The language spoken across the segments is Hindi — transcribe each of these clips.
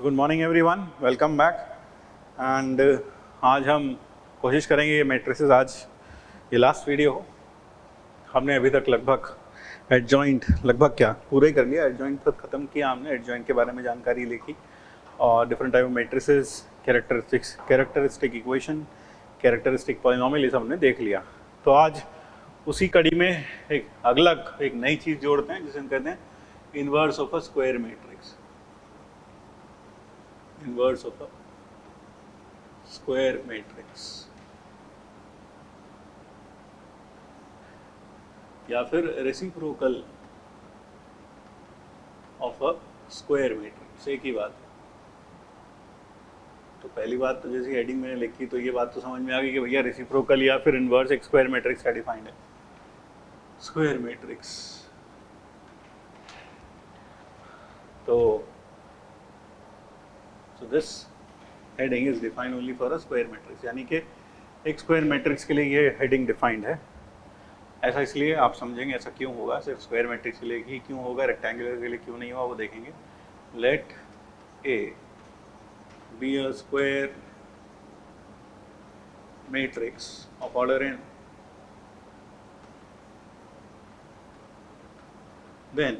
Good morning everyone, welcome back. And आज हम कोशिश करेंगे ये मैट्रिसेस, आज ये लास्ट वीडियो हो। हमने अभी तक लगभग एडजॉइंट क्या पूरा ही कर लिया। एडजॉइंट तक ख़त्म किया हमने, एडजॉइंट के बारे में जानकारी लिखी और different type of matrices, characteristic equation, characteristic polynomial, ये सब हमने देख लिया। तो आज उसी कड़ी में एक नई चीज़ जोड़ते हैं जिसे हम कहते हैं inverse of a square matrix. Inverse of a square matrix या फिर reciprocal of a square matrix, एक ही बात है। तो पहली बात तो जैसी हेडिंग मैंने लिखी तो ये बात तो समझ में आ गई कि भैया रेसिप्रोकल या फिर इनवर्स एक स्क्वायर मैट्रिक्स का डिफाइंड है। स्क्वायर मैट्रिक्स तो this heading is defined only for a square matrix, यानी कि एक स्क्वायर मैट्रिक्स के लिए ये हेडिंग डिफाइंड है। ऐसा इसलिए आप समझेंगे, ऐसा क्यों होगा, सिर्फ स्क्वायर मैट्रिक्स के लिए ही क्यों होगा, रेक्टेंगुलर के लिए क्यों नहीं होगा, वो देखेंगे। Let A be a square matrix of order n, then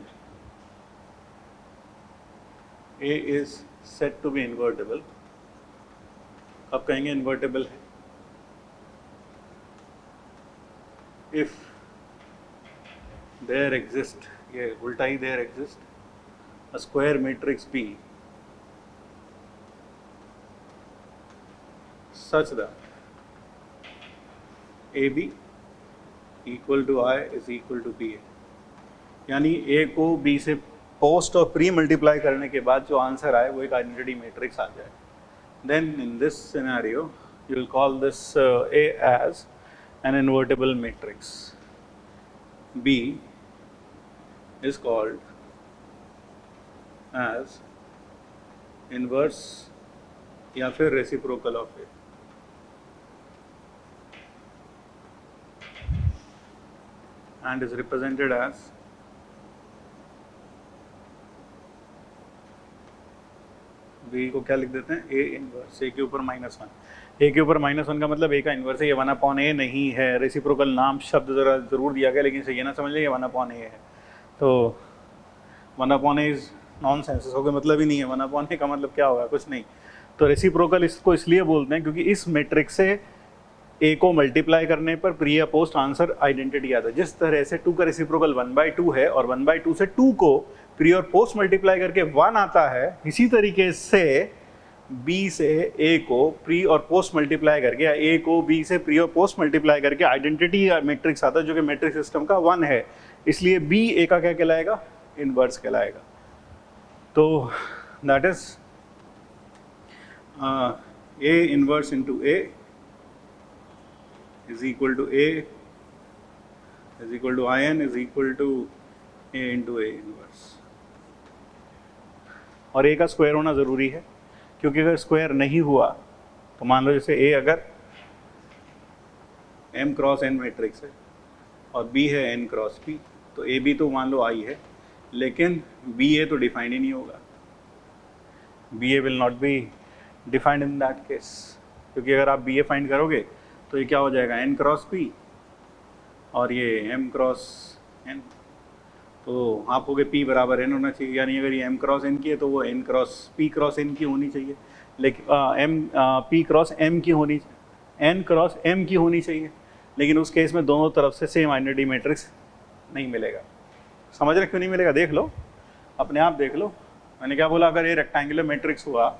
A is said to be invertible। अब कहेंगे इन्वर्टेबल है if there exist, ये उल्टा ही there exist a square matrix B such that AB equal to I is equal to BA, यानी A को B से पोस्ट और प्री मल्टीप्लाई करने के बाद जो आंसर आए वो एक आइडेंटिटी मैट्रिक्स आ जाए। Then in this scenario you will call this A as an invertible matrix, B is called as inverse या फिर reciprocal of A, and is represented as B को क्या लिख देते हैं, A इनवर्स A के ऊपर -1। A के ऊपर -1 का मतलब A का इनवर्स है, ये 1/A नहीं है। रेसिप्रोकल नाम शब्द ज़रूर दिया गया, लेकिन इसे ये ना समझ लें ये 1/A है। तो 1/A इज नॉनसेंस, इसका कोई मतलब ही नहीं है। 1/A का मतलब क्या होगा, कुछ नहीं। तो रेसिप्रोकल इसको इसलिए बोलते हैं क्योंकि इस मैट्रिक्स से A को मल्टीप्लाई करने पर प्री या पोस्ट आंसर आइडेंटिटी आता है। जिस तरह से 2 का रेसिप्रोकल 1/2 है और 1/2 से 2 को प्री और पोस्ट मल्टीप्लाई करके 1 आता है, इसी तरीके से B से A को प्री और पोस्ट मल्टीप्लाई करके या A को B से प्री और पोस्ट मल्टीप्लाई करके आइडेंटिटी मैट्रिक्स आता है जो कि मैट्रिक्स सिस्टम का 1 है। इसलिए B A का क्या कहलाएगा, इनवर्स कहलाएगा। तो that is A inverse into A is equal to A is equal to IN is equal to A into A inverse। और A का स्क्वायर होना ज़रूरी है, क्योंकि अगर स्क्वायर नहीं हुआ तो मान लो जैसे A अगर M क्रॉस N मैट्रिक्स है और B है N क्रॉस P, तो A B तो मान लो I है, लेकिन B A तो डिफाइंड ही नहीं होगा। B A will not be defined in that case, क्योंकि अगर आप B A फाइंड करोगे तो ये क्या हो जाएगा, N क्रॉस P और ये M क्रॉस N। तो आप हो गए P बराबर N होना चाहिए, यानी अगर ये M क्रॉस N की है तो वो N cross P cross N की होनी चाहिए, लेकिन P क्रॉस M की होनी, N क्रॉस M की होनी चाहिए। लेकिन उस केस में दोनों तरफ से सेम आइडेंटिटी मैट्रिक्स नहीं मिलेगा। समझ रहे क्यों नहीं मिलेगा, देख लो, अपने आप देख लो। मैंने क्या बोला, अगर ये रेक्टेंगुलर मैट्रिक्स हुआ,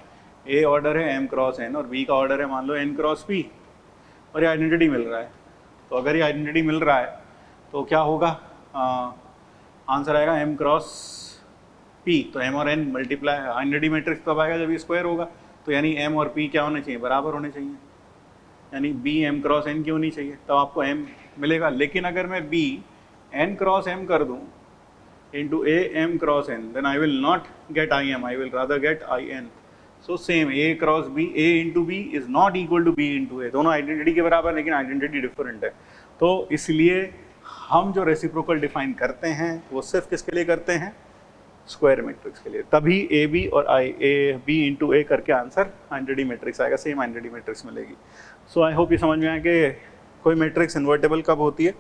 A ऑर्डर है M क्रॉस N और B का ऑर्डर है मान लो N क्रॉस P, और ये आइडेंटिटी मिल रहा है, तो अगर ये आइडेंटिटी मिल रहा है तो क्या होगा, आंसर आएगा M क्रॉस P। तो M और N मल्टीप्लाई, आइडेंटिटी मैट्रिक्स कब आएगा, जब ये स्क्वायर होगा। तो यानी M और P क्या होने चाहिए, बराबर होने चाहिए, यानी B M क्रॉस N की होनी चाहिए, तब आपको M मिलेगा। लेकिन अगर मैं B N क्रॉस M कर दूँ into A M cross N, then I will not get IM, I will rather get IN। So same A cross B, A into B is not equal to B into A, दोनों आइडेंटिटी के बराबर लेकिन आइडेंटिटी डिफरेंट है। तो इसलिए हम जो रेसिप्रोकल डिफाइन करते हैं वो सिर्फ किसके लिए करते हैं, स्क्वायर मैट्रिक्स के लिए, तभी ए बी और आई ए बी इंटू ए करके आंसर आइडेंटिटी मैट्रिक्स आएगा, सेम आइडेंटिटी मैट्रिक्स मिलेगी। सो आई होप ये समझ में आया कि कोई मैट्रिक्स इन्वर्टेबल कब होती है,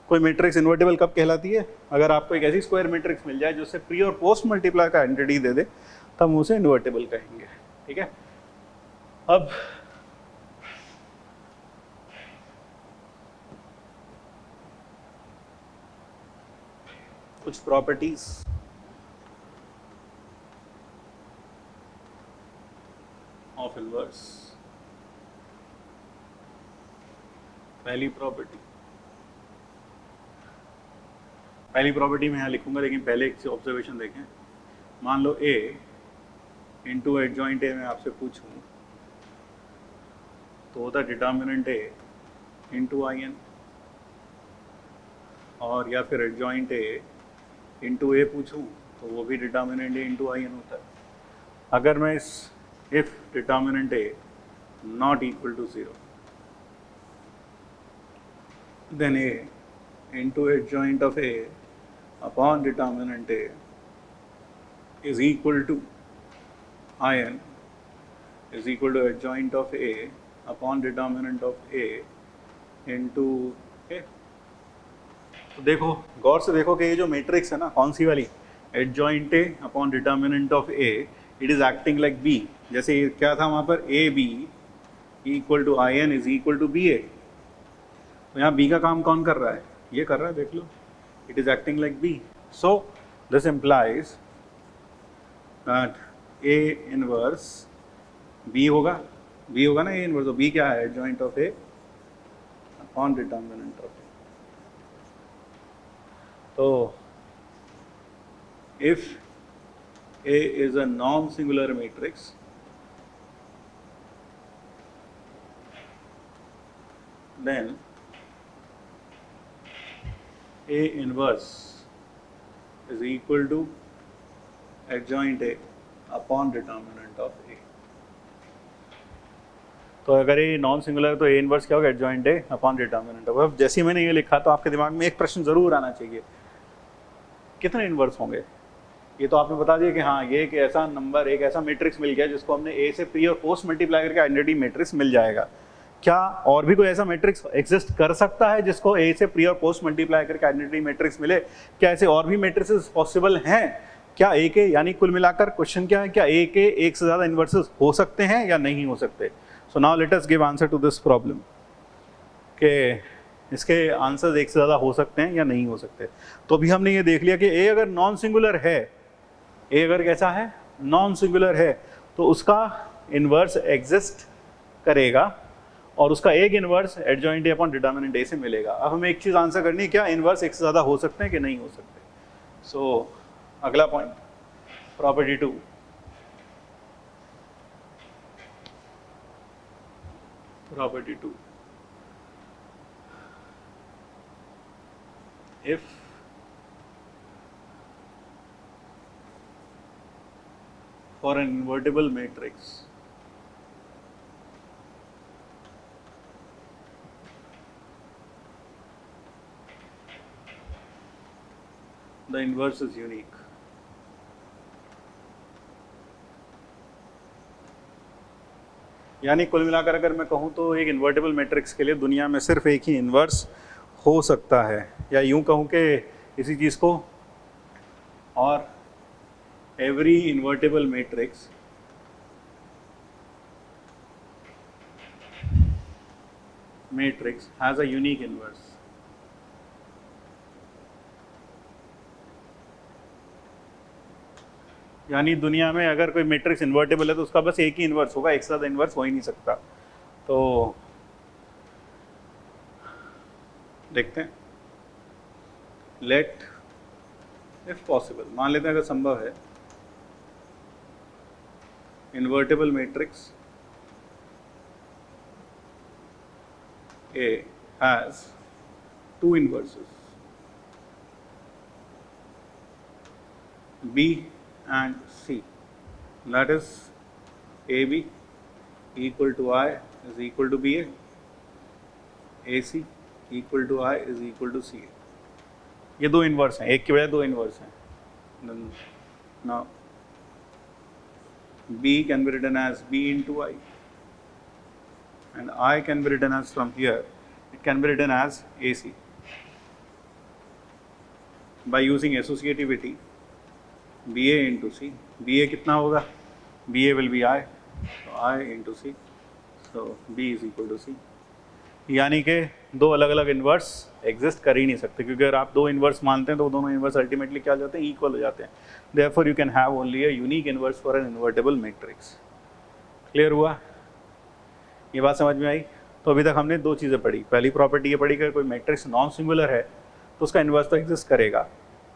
कोई मैट्रिक्स इन्वर्टेबल कब कहलाती है। अगर आपको एक ऐसी स्क्वायर मैट्रिक्स मिल जाए जो उससे प्री और पोस्ट मल्टीप्लाई का आइडेंटिटी दे दे, तब हम उसे इन्वर्टेबल कहेंगे। ठीक है, अब कुछ प्रॉपर्टीज ऑफ इनवर्स। पहली प्रॉपर्टी मैं यहाँ लिखूंगा, लेकिन पहले एक ऑब्जर्वेशन देखें। मान लो ए इंटू एडजॉइंट ए मैं आपसे पूछूं तो होता determinant A into I N, और या फिर एडजॉइंट ए इंटू ए पूछूं तो वो भी determinant A into I N होता है। अगर मैं इस if determinant A not equal to 0 then A into adjoint of A upon determinant A is equal to In is equal to adjoint of A upon determinant of A into A। तो देखो गौर से देखो कि ये जो मैट्रिक्स है ना, कौन सी वाली, adjoint A upon determinant of A, it is acting like B। जैसे क्या था वहाँ पर, AB equal to In is equal to BA। तो यहाँ बी का काम कौन कर रहा है, ये कर रहा है, देख लो, it is acting like B. So this implies that A inverse B होगा ना, ए इनवर्स, तो बी क्या है, adjoint of A upon determinant of A. तो if A is a non singular matrix then A inverse is equal to adjoint A upon determinant of A। तो अगर ये नॉन सिंगुलर तो A इनवर्स क्या होगा, adjoint A upon determinant of. अब जैसे ही मैंने ये लिखा तो आपके दिमाग में एक प्रश्न जरूर आना चाहिए, कितने इनवर्स होंगे। ये तो आपने बता दिया कि हाँ, ये एक ऐसा नंबर, एक ऐसा मैट्रिक्स मिल गया जिसको हमने A से प्री और पोस्ट मल्टीप्लाई करके आइडेंटिटी मैट्रिक्स मिल जाएगा। क्या और भी कोई ऐसा मैट्रिक्स एग्जिस्ट कर सकता है जिसको ए से प्री और पोस्ट मल्टीप्लाई करके आइडेंटिटी मैट्रिक्स मिले? क्या ऐसे और भी मैट्रिक्सेस पॉसिबल हैं? क्या ए के, यानी कुल मिलाकर क्वेश्चन क्या है, क्या ए के एक से ज़्यादा इन्वर्सेस हो सकते हैं या नहीं हो सकते? So now let us give answer to this problem कि इसके आंसर्स एक से ज़्यादा हो सकते हैं या नहीं हो सकते। तो अभी हमने ये देख लिया कि ए अगर नॉन सिंगुलर है, ए अगर कैसा है, नॉन सिंगुलर है, तो उसका इन्वर्स एग्जिस्ट करेगा और उसका एक inverse adjoint A upon determinant A से मिलेगा। अब हमें एक चीज़ आंसर करनी है, क्या इन्वर्स एक से ज़्यादा हो सकते हैं कि नहीं हो सकते। सो अगला point, property 2। Property 2, if for an invertible matrix the inverse is unique। यानी कुल मिलाकर अगर मैं कहूँ तो एक इन्वर्टेबल मैट्रिक्स के लिए दुनिया में सिर्फ एक ही इन्वर्स हो सकता है, या यूँ कहूँ कि इसी चीज़ को, और every invertible matrix has a unique inverse. यानी दुनिया में अगर कोई मैट्रिक्स इन्वर्टेबल है तो उसका बस एक ही इन्वर्स होगा, एक से ज़्यादा इन्वर्स हो ही नहीं सकता। तो देखते हैं, लेट इफ पॉसिबल, मान लेते हैं अगर संभव है, invertible matrix A has two inverses, B and C, that is AB equal to I is equal to BA, AC equal to I is equal to CA। ये दो इन्वर्स हैं, एक की बजाय दो इन्वर्स हैं। Now B can be written as B into I, and I can be written as, from here it can be written as AC. By using associativity, BA into C, BA कितना होगा, BA will be I, so I into C, so B is equal to C. यानी कि दो अलग अलग इन्वर्स एग्जिस्ट कर ही नहीं सकते, क्योंकि अगर आप दो इन्वर्स मानते हैं तो दोनों इन्वर्स अल्टीमेटली क्या हो जाते हैं, इक्वल हो जाते हैं. Therefore you can have only a unique inverse for an invertible matrix. Clear हुआ, ये बात समझ में आई? तो अभी तक हमने दो चीज़ें पढ़ी. पहली प्रॉपर्टी ये पढ़ी कि कोई मैट्रिक्स नॉन सिंगुलर है तो उसका इन्वर्स तो एग्जिस्ट करेगा.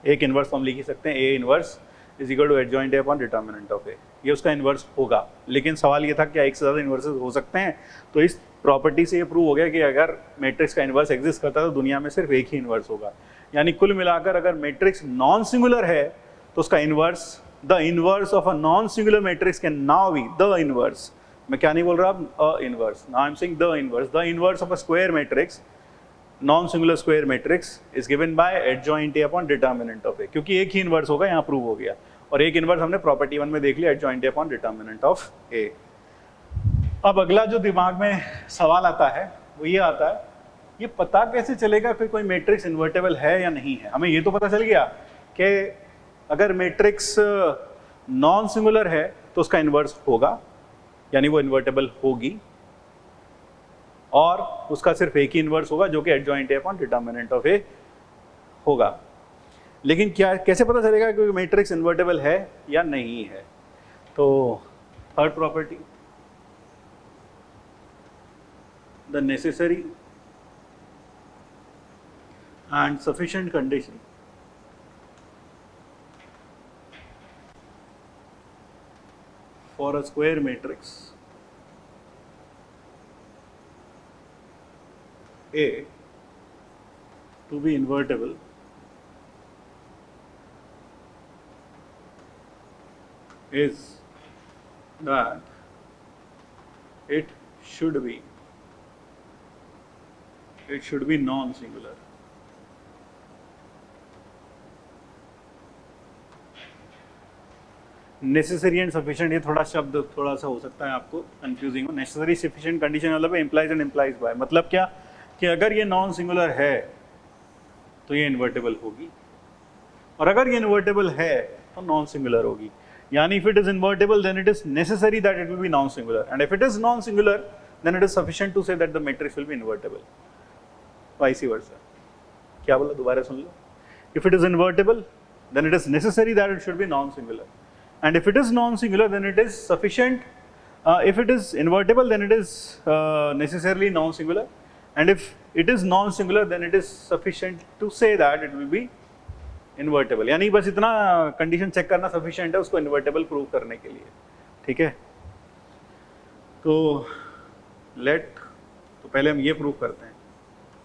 एक इन्वर्स हम लिख ही सकते हैं, A inverse is equal to adjoint A upon determinant of A. ये उसका इन्वर्स होगा. लेकिन सवाल ये था क्या एक से ज़्यादा इन्वर्सेस हो सकते हैं? तो इस प्रॉपर्टी से ये प्रूव हो गया कि अगर मैट्रिक्स का इन्वर्स एग्जिस्ट करता है तो दुनिया में सिर्फ एक ही इन्वर्स होगा. यानी कुल मिलाकर अगर मैट्रिक्स नॉन सिंगुलर है तो उसका inverse, the inverse of a non singular matrix can now be the inverse. मैं क्या नहीं बोल रहा अब, A inverse. Now I am saying the inverse of a square matrix, non singular square matrix is given by adjoint A upon determinant of A. क्योंकि एक ही इन्वर्स होगा, यहाँ प्रूव हो गया. और एक इन्वर्स हमने प्रॉपर्टी 1 में देख लिया, adjoint A upon determinant of A. अब अगला जो दिमाग में सवाल आता है वो ये आता है, ये पता कैसे चलेगा कि कोई मैट्रिक्स इन्वर्टेबल है या नहीं है? हमें ये तो पता चल गया कि अगर मैट्रिक्स नॉन सिंगुलर है तो उसका इन्वर्स होगा, यानी वो इन्वर्टेबल होगी, और उसका सिर्फ एक ही इन्वर्स होगा जो कि adjoint A upon determinant of A होगा. लेकिन क्या कैसे पता चलेगा कि मैट्रिक्स इन्वर्टेबल है या नहीं है? तो third property, the necessary and sufficient condition for a square matrix A to be invertible is that it should be non-singular. Necessary and sufficient, ये थोड़ा शब्द थोड़ा सा हो सकता है आपको कंफ्यूजिंग हो. नेसेसरी सफिशिएंट कंडीशन मतलब इम्प्लाइज एंड इम्प्लाइज बाय. मतलब क्या कि अगर ये नॉन सिंगुलर है तो ये इन्वर्टेबल होगी, और अगर ये इन्वर्टेबल है तो नॉन सिंगुलर होगी. यानी if it is invertible then it is necessary that it will be non singular, and if it is non singular then it is sufficient to say that the matrix will be invertible. Vice versa. क्या बोला, दोबारा सुन लो. If it is invertible then it is necessary that it should be non-singular, and if it is non-singular then it is sufficient, if it is invertible then it is necessarily non-singular, and if it is non-singular then it is sufficient to say that it will be invertible. यानी बस इतना कंडीशन चेक करना सफिशिएंट है उसको इन्वर्टेबल प्रूव करने के लिए. ठीक है, तो तो पहले हम ये प्रूव करते हैं.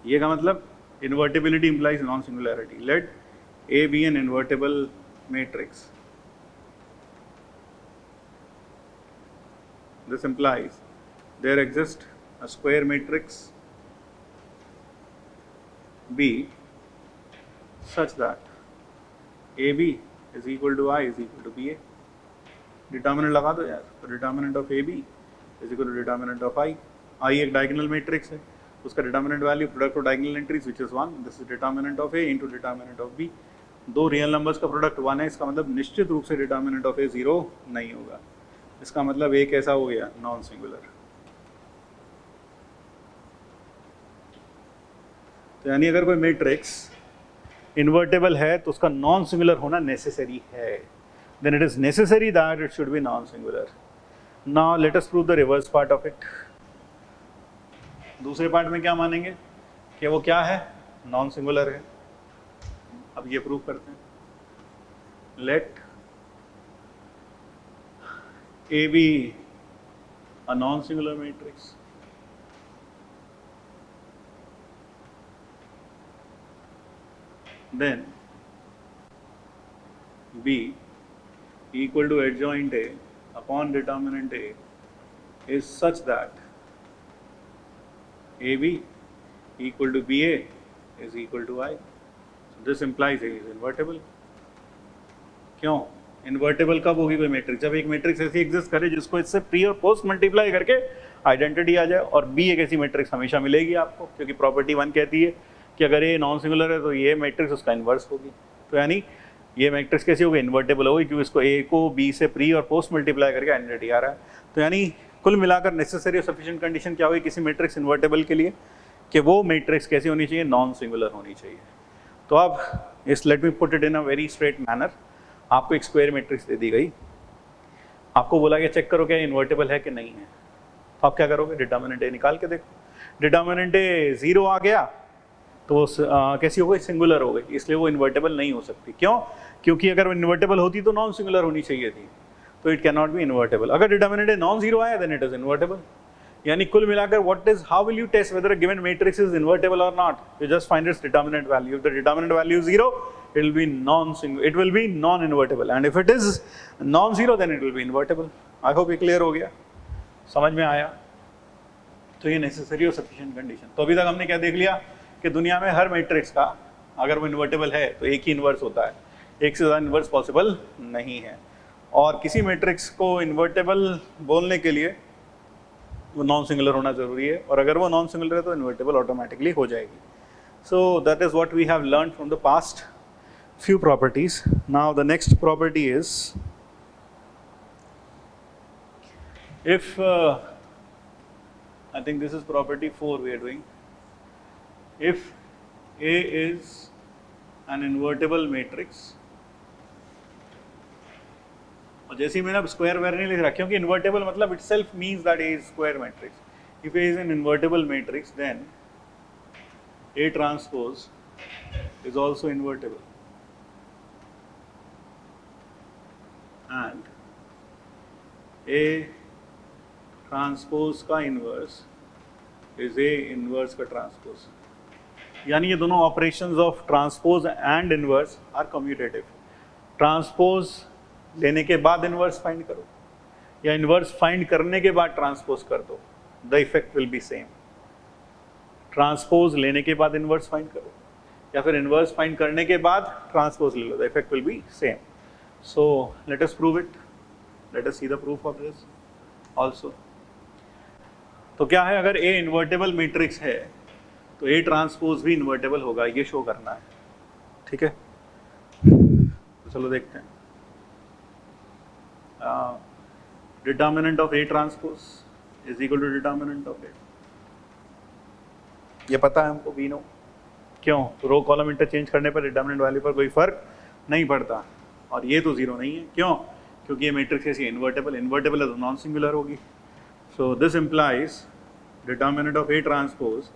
ये का मतलब invertibility implies non singularity. Let A be an invertible matrix. This implies there exists a square matrix B such that AB is equal to I is equal to BA. Determinant लगा दो यार. तो determinant of AB is equal to determinant of I. I एक डायगोनल मैट्रिक्स है, उसका determinant value product of diagonal entries which is 1. This is determinant of A into determinant of B. दो रियल नंबर्स का प्रोडक्ट 1 है, इसका मतलब निश्चित रूप से डिटर्मिनेंट ऑफ A 0 नहीं होगा. इसका मतलब A कैसा हो गया, नॉन सिंगुलर. तो यानी अगर कोई मैट्रिक्स इन्वर्टेबल है तो उसका नॉन सिंगुलर होना नेसेसरी है. Then it is necessary that it should be non singular. Now let us prove the reverse part of it. दूसरे पार्ट में क्या मानेंगे कि वो क्या है, नॉन सिंगुलर है. अब ये प्रूव करते हैं. Let A be a non-singular matrix then B equal to adjoint A upon determinant A is such that AB equal to BA is equal to I. So this implies A is invertible. क्यों? इन्वर्टेबल कब होगी कोई मैट्रिक्स? जब एक मैट्रिक्स ऐसी एग्जिस्ट करे जिसको इससे प्री और पोस्ट मल्टीप्लाई करके आइडेंटिटी आ जाए, और बी एक ऐसी मैट्रिक्स हमेशा मिलेगी आपको, क्योंकि प्रॉपर्टी 1 कहती है कि अगर ये नॉन सिंगुलर है तो ये मैट्रिक्स उसका इन्वर्स होगी। तो यानी ये मैट्रिक्स कैसी होगी? इन्वर्टेबल होगी, क्योंकि इसको ए को बी से प्री और पोस्ट मल्टीप्लाई करके आइडेंटिटी आ रहा है। तो यानी कुल मिलाकर नेसेसरी और सफिशिएंट कंडीशन क्या होगी किसी मैट्रिक्स इन्वर्टेबल के लिए? कि वो मैट्रिक्स कैसी होनी चाहिए? नॉन सिंगुलर होनी चाहिए। तो अब इस let me put it in a very straight manner, आपको एक स्क्वायर मैट्रिक्स दे दी गई, आपको बोला कि चेक करो क्या इन्वर्टेबल है कि नहीं है। तो आप क्या करोगे? डिटर्मिनेंट ए निकाल के देखो। डिटर्मिनेंट ए 0 आ गया तो वो कैसी हो गई? सिंगुलर हो गई, इसलिए वो इन्वर्टेबल नहीं हो सकती। क्यों? क्योंकि अगर वो इन्वर्टेबल होती तो नॉन सिंगुलर होनी चाहिए थी, तो it can not be invertible. अगर डिटर्मिनेंट ए नॉन जीरो आया देन इट इज इन्वर्टेबल। यानी कुल मिलाकर what is, how will you test whether a given matrix is invertible और not? You just find its determinant value. If the determinant value is 0, it will be non invertible, and if it is non zero then it will be invertible. I hope ये क्लियर हो गया, समझ में आया? तो ये नेसेसरी और सफिशिएंट कंडीशन। तो अभी तक हमने क्या देख लिया कि दुनिया में हर मैट्रिक्स का अगर वो इन्वर्टेबल है तो एक ही इन्वर्स होता है, एक से ज़्यादा इन्वर्स पॉसिबल नहीं है। और किसी मैट्रिक्स को इन्वर्टेबल बोलने के लिए वो नॉन सिंगुलर होना ज़रूरी है, और अगर वो नॉन सिंगुलर है तो इन्वर्टेबल ऑटोमेटिकली हो जाएगी। So that is what we have learned from the past few properties. Now the next property is, if I think this is property 4 we are doing, if A is an invertible matrix, और जैसे ही मैंने अब स्क्वायर वेयर नहीं लिख रहा क्योंकि इन्वर्टेबल मतलब itself means that A is square matrix. If A is an invertible matrix then A transpose is also invertible, and A transpose का inverse is A inverse का transpose। यानी ये दोनों operations of transpose and inverse are commutative। transpose लेने के बाद inverse find करो या inverse find करने के बाद transpose कर दो, the effect will be same। Transpose लेने के बाद इन्वर्स फाइंड करो या फिर इन्वर्स फाइंड करने के बाद ट्रांसपोज ले लो, the effect will be same. So let us prove it, let us see the proof of this also. तो क्या है, अगर ए इन्वर्टेबल मैट्रिक्स है तो ए ट्रांसपोज भी इन्वर्टेबल होगा, ये शो करना है, ठीक है? तो चलो देखते हैं। Determinant of A transpose is equal to determinant of A, ये पता है हमको, वी नो। क्यों? रो कॉलम इंटरचेंज करने पर डिटर्मिनेंट वैल्यू पर कोई फर्क नहीं पड़ता, और ये तो जीरो नहीं है। क्यों? क्योंकि ये मैट्रिक्स ऐसी इन्वर्टेबल, इन्वर्टेबल है तो नॉन सिंगुलर होगी। सो this implies determinant of A transpose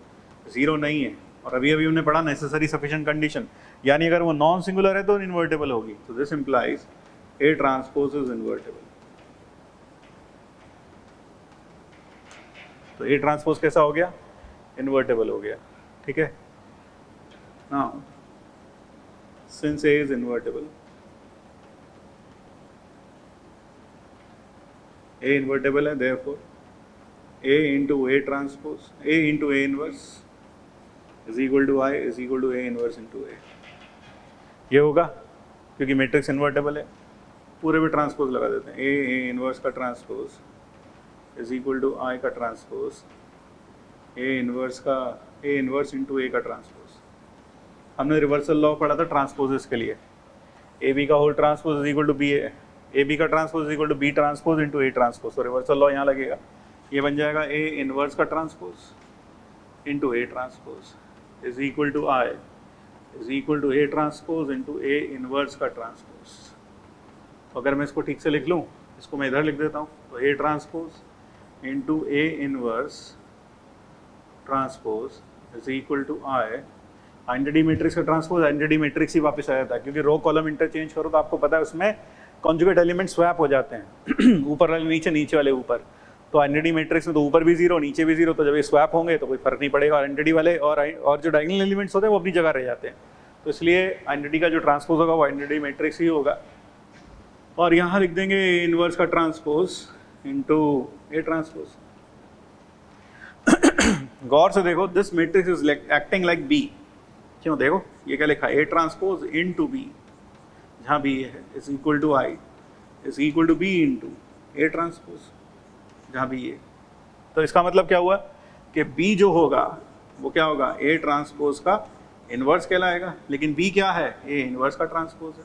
zero नहीं है, और अभी अभी हमने पढ़ा नेसेसरी सफिशिएंट कंडीशन, यानी अगर वो नॉन सिंगुलर है तो इन्वर्टेबल होगी। तो this implies A transpose is invertible. तो ए ट्रांसपोज कैसा हो गया? इन्वर्टेबल हो गया, ठीक है? Now since A is invertible, A invertible है, therefore A into A transpose, A into A inverse is equal to I is equal to A inverse into A. ये होगा क्योंकि मैट्रिक्स इन्वर्टेबल है, पूरे पे ट्रांसपोज लगा देते हैं। ए इनवर्स का ट्रांसपोज इज इक्वल टू आई का ट्रांसपोज, ए इनवर्स इंटू ए का ट्रांसपोज। हमने रिवर्सल लॉ पढ़ा था ट्रांसपोजेस के लिए, ए बी का whole transpose is equal to B, A B का transpose is equal to B transpose into A transpose. तो रिवर्सल लॉ यहाँ लगेगा, ये बन जाएगा ए इनवर्स का transpose into A transpose is equal to I is equal to A transpose into A inverse का ट्रांसपोज। तो अगर मैं इसको ठीक से लिख लूँ, इसको मैं इधर लिख देता हूँ, तो A transpose into A inverse transpose is equal to I, identity matrix का ट्रांसपोज आइडेंटिटी मैट्रिक्स ही वापस आ जाता है, क्योंकि रो कॉलम इंटरचेंज करो तो आपको पता है उसमें कॉन्जुगेट एलिमेंट स्वैप हो जाते हैं ऊपर वाले नीचे, नीचे वाले ऊपर। तो आइडेंटिटी मैट्रिक्स में तो ऊपर भी जीरो नीचे भी जीरो, तो जब ये स्वैप होंगे तो कोई फर्क नहीं पड़ेगा, आइडेंटिटी वाले और जो डायगोनल एलिमेंट्स होते हैं वो अपनी जगह रह जाते हैं। तो इसलिए आइडेंटिटी का जो ट्रांसपोज होगा वो आइडेंटिटी मैट्रिक्स ही होगा। और यहाँ लिख देंगे ए इनवर्स का ट्रांसपोज इंटू ए ट्रांसपोज। गौर से देखो, this matrix is acting like B. क्यों? देखो ये क्या लिखा है, A transpose into B, जहाँ बी है is equal to I is equal to B into A transpose, जहाँ भी ए। तो इसका मतलब क्या हुआ कि बी जो होगा वो क्या होगा, ए ट्रांसपोज का इन्वर्स कहलाएगा, लेकिन बी क्या है, ए इन्वर्स का ट्रांसपोज है।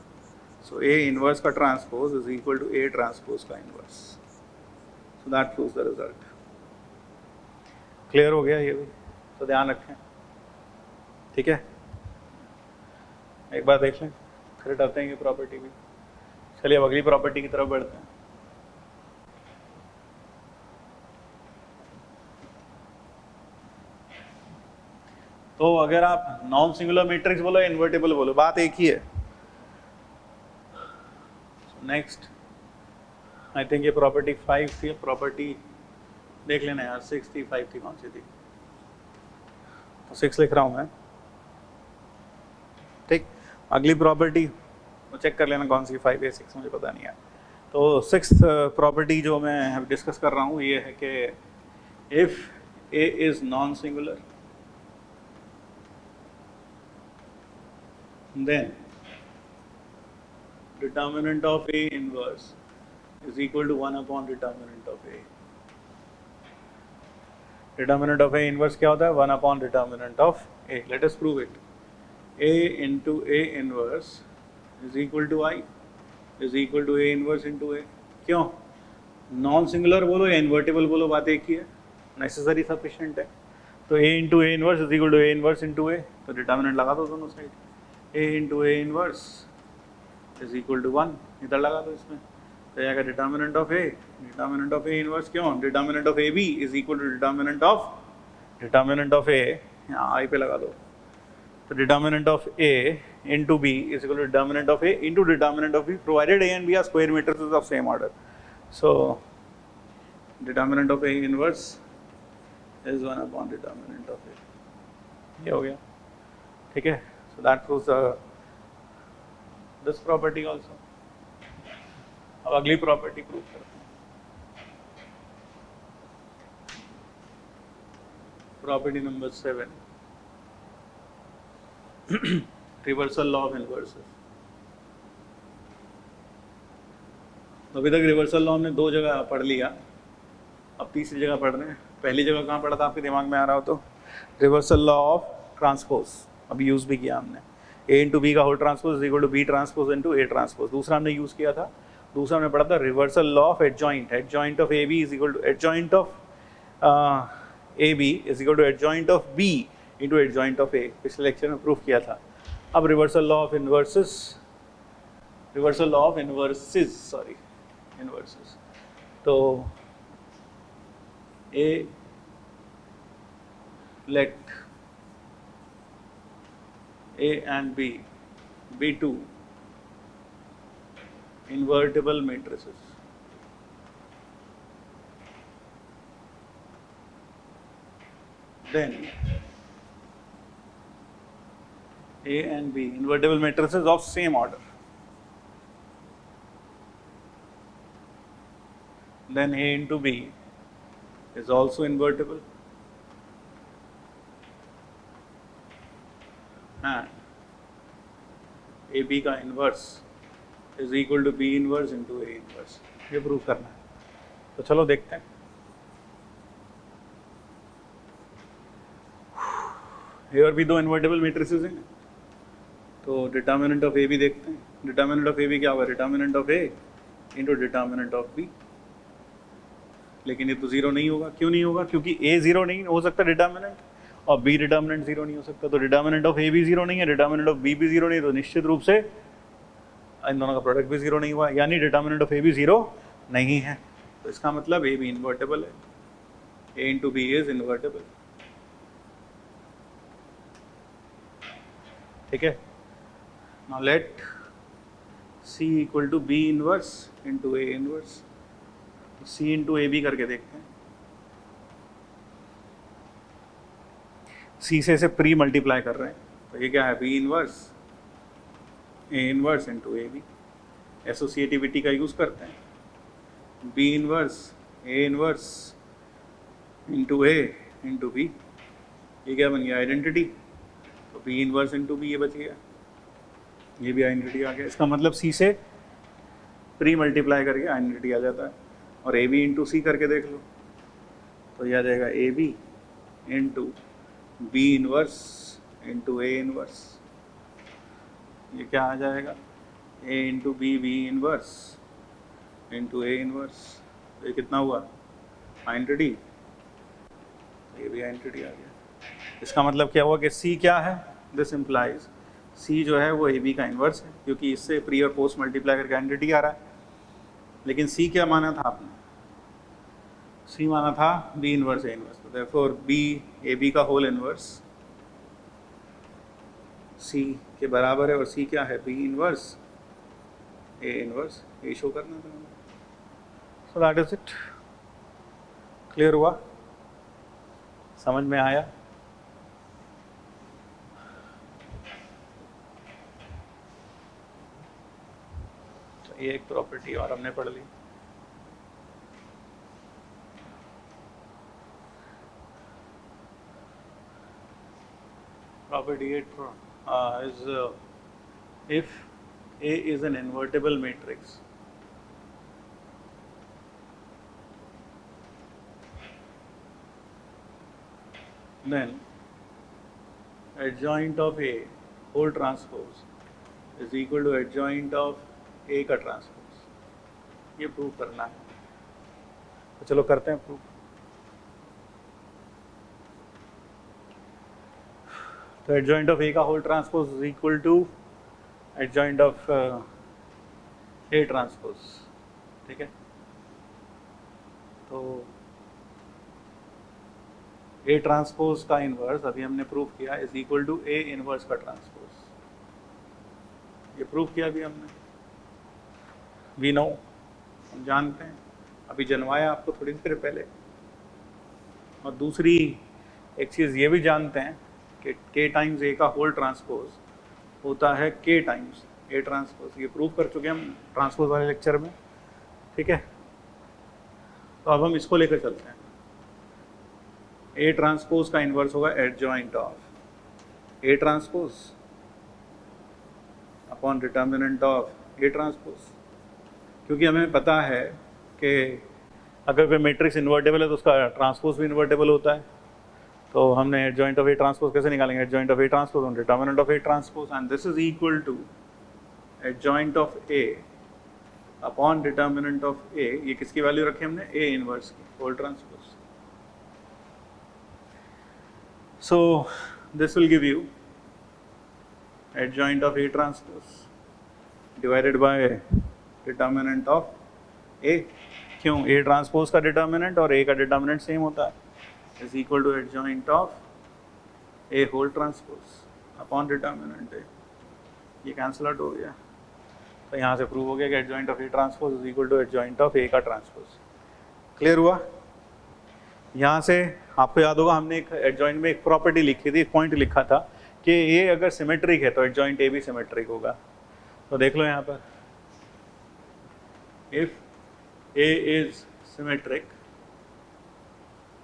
सो ए इन्वर्स का transpose is equal to A transpose का inverse. So that proves the result. Clear हो गया ये भी, तो ध्यान रखें, ठीक है। एक बार देख लें, फिर हटाते हैं ये प्रॉपर्टी भी। चलिए अब अगली प्रॉपर्टी की तरफ बढ़ते हैं। तो अगर आप नॉन सिंगुलर मैट्रिक्स बोलो, इन्वर्टेबल बोलो, बात एक ही है। नेक्स्ट आई थिंक ये प्रॉपर्टी 5 थी, प्रॉपर्टी देख लेना यार, 6 थी, 5 थी, कौन सी थी, तो 6 लिख रहा हूँ मैं, ठीक। अगली प्रॉपर्टी वो चेक कर लेना कौन सी 5 या 6, मुझे पता नहीं है। तो 6th प्रॉपर्टी जो मैं डिस्कस कर रहा हूँ ये है कि if A is non singular then determinant of A inverse is equal to 1 upon determinant of A. Determinant of A inverse क्या होता है, 1 upon determinant of A. Let us prove it. A into A inverse is equal to I is equal to A inverse into A. क्यों, नॉन सिंगुलर बोलो या इन्वर्टेबल बोलो, बात एक ही है, नेसेसरी सफिशिएंट है। तो A into A inverse is equal to A inverse into A, तो डिटर्मिनेंट लगा दो दोनों side, A into A inverse is equal to 1, इधर लगा दो इसमें, तो आएगा डिटर्मिनेंट ऑफ A इनवर्स, क्यों, determinant of AB is equal to determinant of A, यहाँ I पे लगा दो, तो determinant of A into B is equal to determinant of A into determinant of B, provided A and B are square matrices of same order. So determinant of A inverse is 1 upon determinant of A, ये हो गया, ठीक है। So that proves this property also. अब अगली प्रॉपर्टी प्रूव करते हैं, property number 7, reversal law of inverses. अभी तक रिवर्सल लॉ हमने 2 जगह पढ़ लिया, अब तीसरी जगह पढ़ रहे हैं। पहली जगह कहाँ पढ़ा था, आपके दिमाग में आ रहा हो तो, रिवर्सल लॉ ऑफ ट्रांसपोज, अभी यूज़ भी किया हमने, A इंटू बी का whole transpose is equal to B transpose into A transpose. दूसरा हमने यूज़ किया था, दूसरा हमने पढ़ा था reversal law of adjoint, adjoint of A B is equal to adjoint of A B is equal to adjoint of B into adjoint of A, पिछले लेक्चर में प्रूफ किया था। अब reversal law of inverses, reversal law of inverses, sorry inverses, तो A let A and B be two invertible matrices. Then A and B invertible matrices of same order. Then A into B is also invertible. and AB का inverse is equal to B inverse into A inverse, ये प्रूव करना है। तो चलो देखते हैं। here भी 2 इन्वर्टेबल मैट्रिसेस हैं, तो डिटर्मिनेंट ऑफ ए भी देखते हैं। डिटर्मिनेंट ऑफ ए भी क्या होगा, determinant of A into determinant of B, लेकिन ये तो 0 नहीं होगा। क्यों नहीं होगा, क्योंकि ए 0 नहीं हो सकता डिटर्मिनेंट, और बी डिटर्मिनेंट 0 नहीं हो सकता, तो डिटर्मिनेंट ऑफ ए भी 0 नहीं है, डिटर्मिनेंट ऑफ बी भी 0 नहीं, तो निश्चित रूप से इन दोनों का प्रोडक्ट भी 0 नहीं हुआ, यानी डिटर्मिनेंट ऑफ ए भी 0 नहीं है। तो इसका मतलब ए भी इन्वर्टेबल है, A into B is invertible, ठीक है। Now let C equal to B inverse into A inverse, C into A B करके देखते हैं। सी से इसे प्री मल्टीप्लाई कर रहे हैं, तो ये क्या है, B inverse A inverse into A B, associativity का यूज़ करते हैं, B inverse A inverse into A into B, ये क्या बन गया, आइडेंटिटी। तो बी इनवर्स इंटू बी ये बच गया, ये भी आइडेंटिटी आ गया। इसका मतलब सी से प्री मल्टीप्लाई करके आइडेंटिटी आ जाता है। और ए बी इंटू सी करके देख लो तो यह आ जाएगा A B into B inverse into A inverse. ये क्या आ जाएगा, A into B B inverse into A inverse. ये कितना हुआ, आइडेंटिटी, ये भी आइडेंटिटी आ गया। इसका मतलब क्या हुआ कि सी क्या है, दिस इम्प्लाइज सी जो है वो ए बी का इन्वर्स है, क्योंकि इससे प्री और पोस्ट मल्टीप्लाई करके आइडेंटिटी आ रहा है। लेकिन सी क्या माना था आपने, सी माना था बी इनवर्स ए इनवर्स, तो देयरफॉर बी ए बी का होल इनवर्स सी के बराबर है, और सी क्या है, बी इनवर्स ए इनवर्स। ये शो करना था हमें। सो दैट इज इट। क्लियर हुआ, समझ में आया? तो ये एक प्रॉपर्टी और हमने पढ़ ली। Property 8 is if A is an invertible matrix, then adjoint of A whole transpose is equal to adjoint of A का ट्रांसपोज। ये प्रूव करना है, तो चलो करते हैं प्रूफ। तो एडजॉइंट ऑफ ए का whole transpose is equal to adjoint of A transpose, ठीक है। तो ए ट्रांसपोज का इनवर्स अभी हमने प्रूफ किया is equal to A inverse का ट्रांसपोज, ये प्रूफ किया अभी हमने। वी नो, हम जानते हैं, अभी जनवाया आपको थोड़ी देर पहले। और दूसरी एक चीज़ ये भी जानते हैं कि के टाइम्स ए का होल ट्रांसपोज होता है के टाइम्स ए ट्रांसपोज। ये प्रूव कर चुके हम ट्रांसपोज वाले लेक्चर में, ठीक है। तो अब हम इसको लेकर चलते हैं। ए ट्रांसपोज का इन्वर्स होगा adjoint of A transpose upon determinant of A transpose. क्योंकि हमें पता है कि अगर कोई मैट्रिक्स इन्वर्टेबल है तो उसका ट्रांसपोज भी इन्वर्टेबल होता है। तो हमने एडजॉइंट ऑफ ए ट्रांसपोज कैसे निकालेंगे, adjoint of A transpose on determinant of A transpose, and this is equal to adjoint of A upon determinant of A. ये किसकी वैल्यू रखी हमने, ए इनवर्स की, whole transpose. So this will give you adjoint of A transpose divided by determinant of A. क्यों, ए ट्रांसपोज का डिटर्मिनेंट और ए का डिटर्मिनेंट सेम होता है, is equal to adjoint of A whole transpose upon determinant A. ये कैंसिल आउट हो गया, तो यहाँ से प्रूव हो गया कि adjoint of A transpose is equal to adjoint of A का ट्रांसपोज। क्लियर हुआ? यहाँ से आपको याद होगा हमने एक एडजॉइंट में एक प्रॉपर्टी लिखी थी, एक पॉइंट लिखा था कि ए अगर सिमेट्रिक है तो एडजॉइंट ए भी सिमेट्रिक होगा। तो देख लो यहाँ पर, if A is symmetric,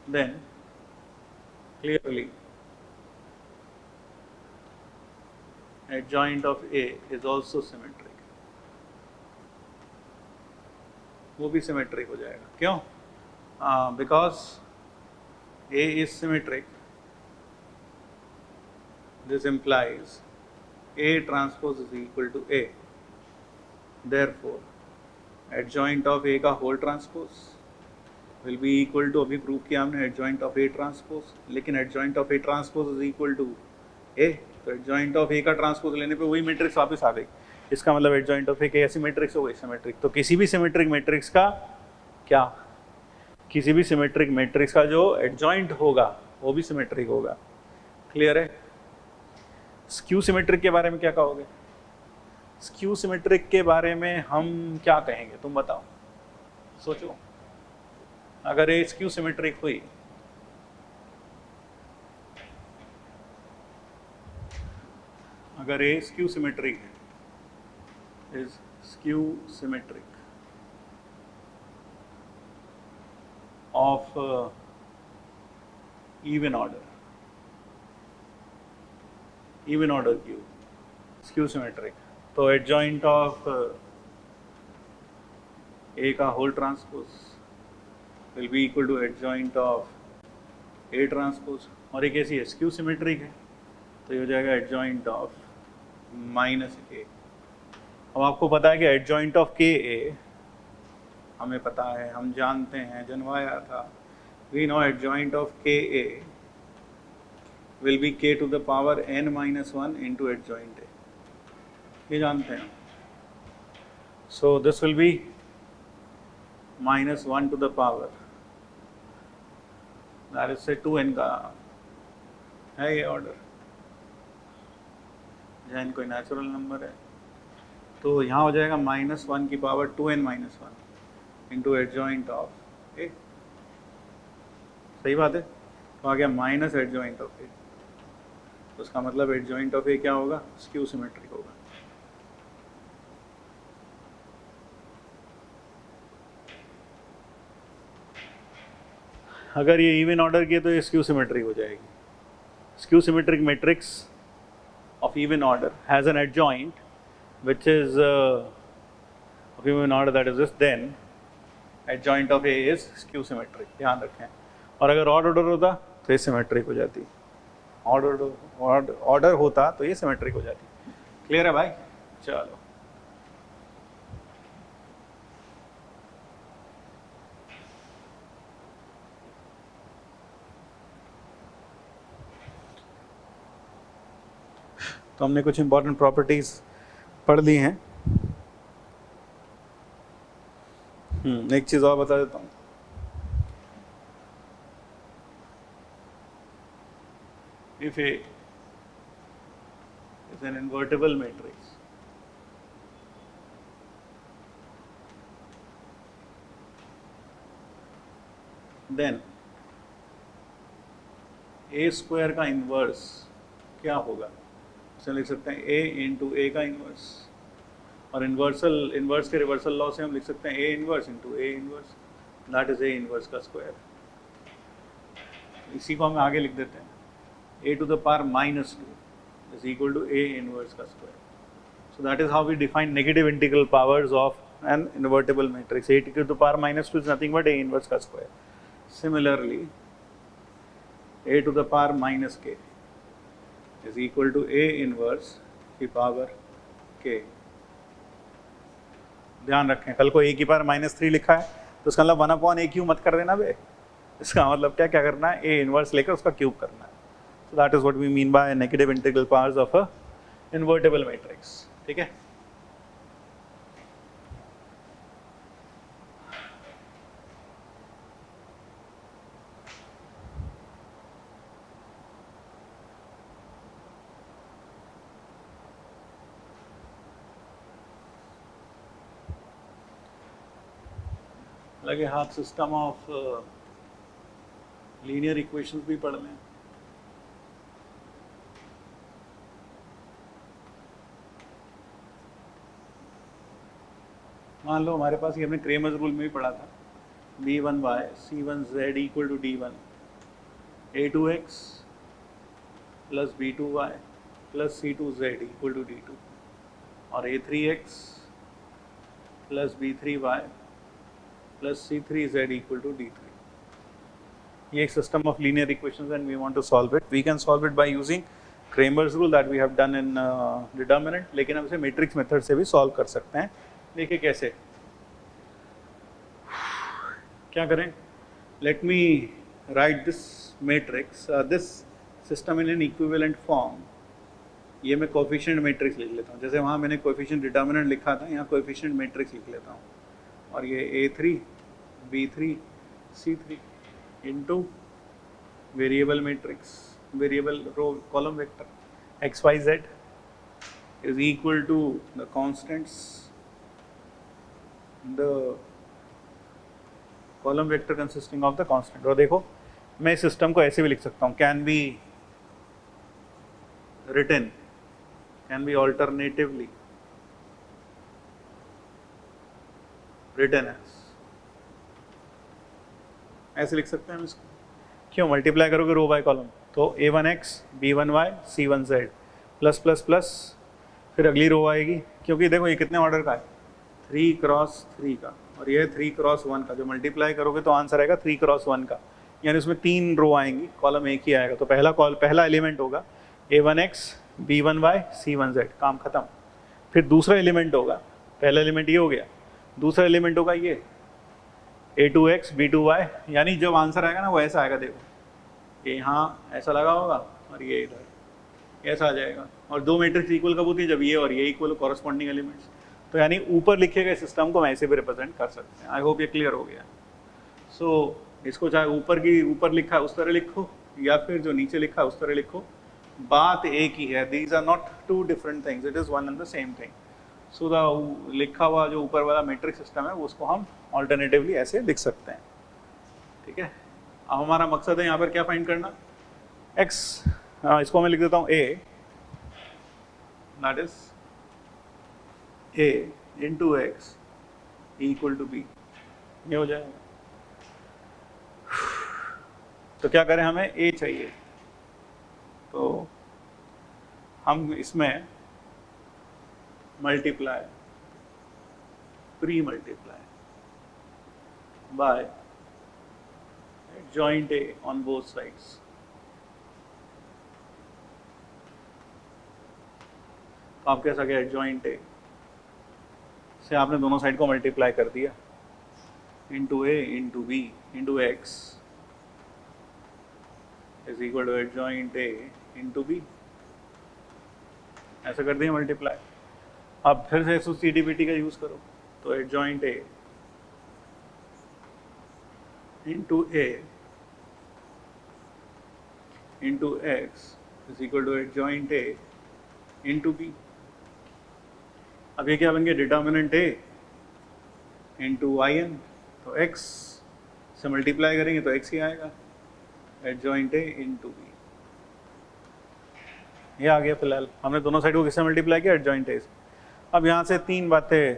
then clearly adjoint of A is also symmetric, वो भी symmetric हो जाएगा। क्यों? Because A is symmetric, this implies A transpose is equal to A, therefore adjoint of A का whole transpose will be equal to, अभी प्रूव किया हमने एडजॉइंट ऑफ ए ट्रांसपोज, लेकिन adjoint of A transpose is equal to A. तो एडजॉइंट ऑफ ए का ट्रांसपोज लेने पे वही मैट्रिक्स वापस आ गई। इसका मतलब एडजॉइंट ऑफ ए के ऐसी मैट्रिक्स हो गई सिमेट्रिक। तो किसी भी सिमेट्रिक मैट्रिक्स का क्या, किसी भी सिमेट्रिक मैट्रिक्स का जो एडजॉइंट होगा वो भी सिमेट्रिक होगा। क्लियर है? स्क्यू सिमेट्रिक के बारे में क्या कहोगे? स्क्यू सिमेट्रिक के बारे में हम क्या कहेंगे, तुम बताओ, सोचो। अगर ये स्क्यू सिमेट्रिक हुई, अगर ये स्क्यू सिमेट्रिक है, is skew symmetric of even order cube, skew symmetric, तो एडजॉइंट ऑफ ए का whole transpose will be equal to adjoint of A transpose, और एक ऐसी स्क्यू सिमेट्रिक है तो ये हो जाएगा एडजॉइंट ऑफ माइनस ए। अब आपको पता है कि एडजॉइंट ऑफ के ए हमें पता है, हम जानते हैं, जनवाया था, we know adjoint of K A will be k to the power n minus 1 into adjoint A, ये जानते हैं। So this will be minus 1 to the power, that is say 2n का है ये ऑर्डर, जहाँ n कोई नेचुरल नंबर है तो यहाँ हो जाएगा माइनस 1 की power 2n minus 1 into adjoint of A, सही बात है। तो आ गया माइनस एडजॉइंट ऑफ ए, तो उसका मतलब एडजॉइंट ऑफ ए क्या होगा, स्क्यू सिमेट्रिक होगा। अगर ये इवन ऑर्डर की तो ये स्क्यू सिमेट्रिक हो जाएगी। Skew symmetric matrix of even order has an adjoint which is of even order, that is this, then adjoint of A is skew symmetric, ध्यान रखें। और अगर ऑड ऑर्डर होता तो ये सिमेट्रिक हो जाती, ऑर्डर होता तो ये सिमेट्रिक हो जाती। क्लियर है भाई? चलो तो हमने कुछ इंपॉर्टेंट प्रॉपर्टीज पढ़ ली हैं। एक चीज और बता देता हूँ, if A is an invertible matrix, then A square का इन्वर्स क्या होगा, उसे लिख सकते हैं A इंटू ए का इन्वर्स, और इन्वर्स के रिवर्सल लॉ से हम लिख सकते हैं A inverse into A inverse, that is A inverse का स्क्वायर। इसी को हम आगे लिख देते हैं, A to the power minus 2 is equal to A inverse का square. So that is how we define negative integral powers of an invertible matrix. A to the power minus 2 is nothing but A inverse का square. Similarly, A to the power minus k is equal to A inverse की power k. ध्यान रखें, कल को A की पावर -3 लिखा है तो उसका मतलब 1/a क्यूब मत कर देना बे, इसका मतलब क्या करना है, A इनवर्स लेकर उसका क्यूब करना है। So that is what we mean by negative integral powers of a invertible matrix, ठीक है। लगे हाथ सिस्टम ऑफ लीनियर इक्वेशंस भी पढ़ लें। मान लो हमारे पास ये हमने क्रेमर्स रूल में भी पढ़ा था, b1y c1z equal to d1 a2x plus b2y plus c2z equal to d2, और a3x plus b3y plus c3z equal to d3। ये एक system of linear equations and we want to solve it. We can solve it by using Cramer's rule that we have done in determinant, लेकिन हम इसे मैट्रिक्स मेथड से भी सॉल्व कर सकते हैं। देखिए कैसे, क्या करें, let me right this matrix, this system in an equivalent form. ये मैं कोएफिशिएंट मैट्रिक्स लिख लेता हूँ, जैसे वहाँ मैंने कोएफिशिएंट डिटर्मिनेंट लिखा था, यहाँ कोएफिशिएंट मैट्रिक्स लिख लेता हूँ। और ये a3 b3 c3 into variable matrix, variable row column vector x y z is equal to the constants, the column vector consisting of the constant। और देखो मैं इस सिस्टम को ऐसे भी लिख सकता हूँ, can be written, can be alternatively written as, ऐसे लिख सकते हैं हम इसको। क्यों, मल्टीप्लाई करोगे रो बाय कॉलम, तो a1x b1y c1z plus plus plus, फिर अगली रो आएगी, क्योंकि देखो ये कितने ऑर्डर का है, 3 क्रॉस 3 का, और ये 3 क्रॉस 1 का, जो मल्टीप्लाई करोगे तो आंसर आएगा 3 क्रॉस 1 का, यानी उसमें 3 रो आएंगी, कॉलम एक ही आएगा। तो पहला एलिमेंट होगा A1X B1Y C1Z, काम खत्म। फिर दूसरा एलिमेंट होगा, पहला एलिमेंट ये हो गया, दूसरा एलिमेंट होगा ये A2X B2Y, यानी जब आंसर आएगा ना वो ऐसा आएगा, देखो ये यहाँ ऐसा लगा होगा और ये इधर ऐसा आ जाएगा। और दो मैट्रिक्स इक्वल कब होती है? जब ये और ये इक्वल कॉरस्पॉन्डिंग एलिमेंट्स। तो यानी ऊपर लिखे गए सिस्टम को हम ऐसे भी रिप्रेजेंट कर सकते हैं। आई होप ये क्लियर हो गया। सो इसको चाहे ऊपर लिखा है उस तरह लिखो या फिर जो नीचे लिखा है उस तरह लिखो, बात एक ही है। These are not two different things, it is one and the same thing. So the लिखा हुआ जो ऊपर वाला मैट्रिक्स सिस्टम है उसको हम ऑल्टरनेटिवली ऐसे लिख सकते हैं, ठीक है। अब हमारा मकसद है यहाँ पर क्या फाइंड करना, x, इसको मैं लिख देता हूँ a, that is a into x equal to b, ये हो जाएगा। तो क्या करें, हमें a चाहिए, तो हम इसमें multiply, pre multiply by joint A on both sides। तो आप कैसा गया, joint A से आपने दोनों साइड को मल्टीप्लाई कर दिया, into A into B into X is equal to joint A into B, ऐसा कर दिया मल्टीप्लाई। अब फिर से CDPT का यूज करो, तो joint A into A into X is equal to joint A into B। अब ये क्या बन गया, डिटर्मिनेंट A इंटू YN, तो X से मल्टीप्लाई करेंगे तो X ही आएगा, joint A इंटू B। ये आ गया। फिलहाल हमने दोनों साइड को किससे मल्टीप्लाई किया, joint A से। अब यहाँ से तीन बातें,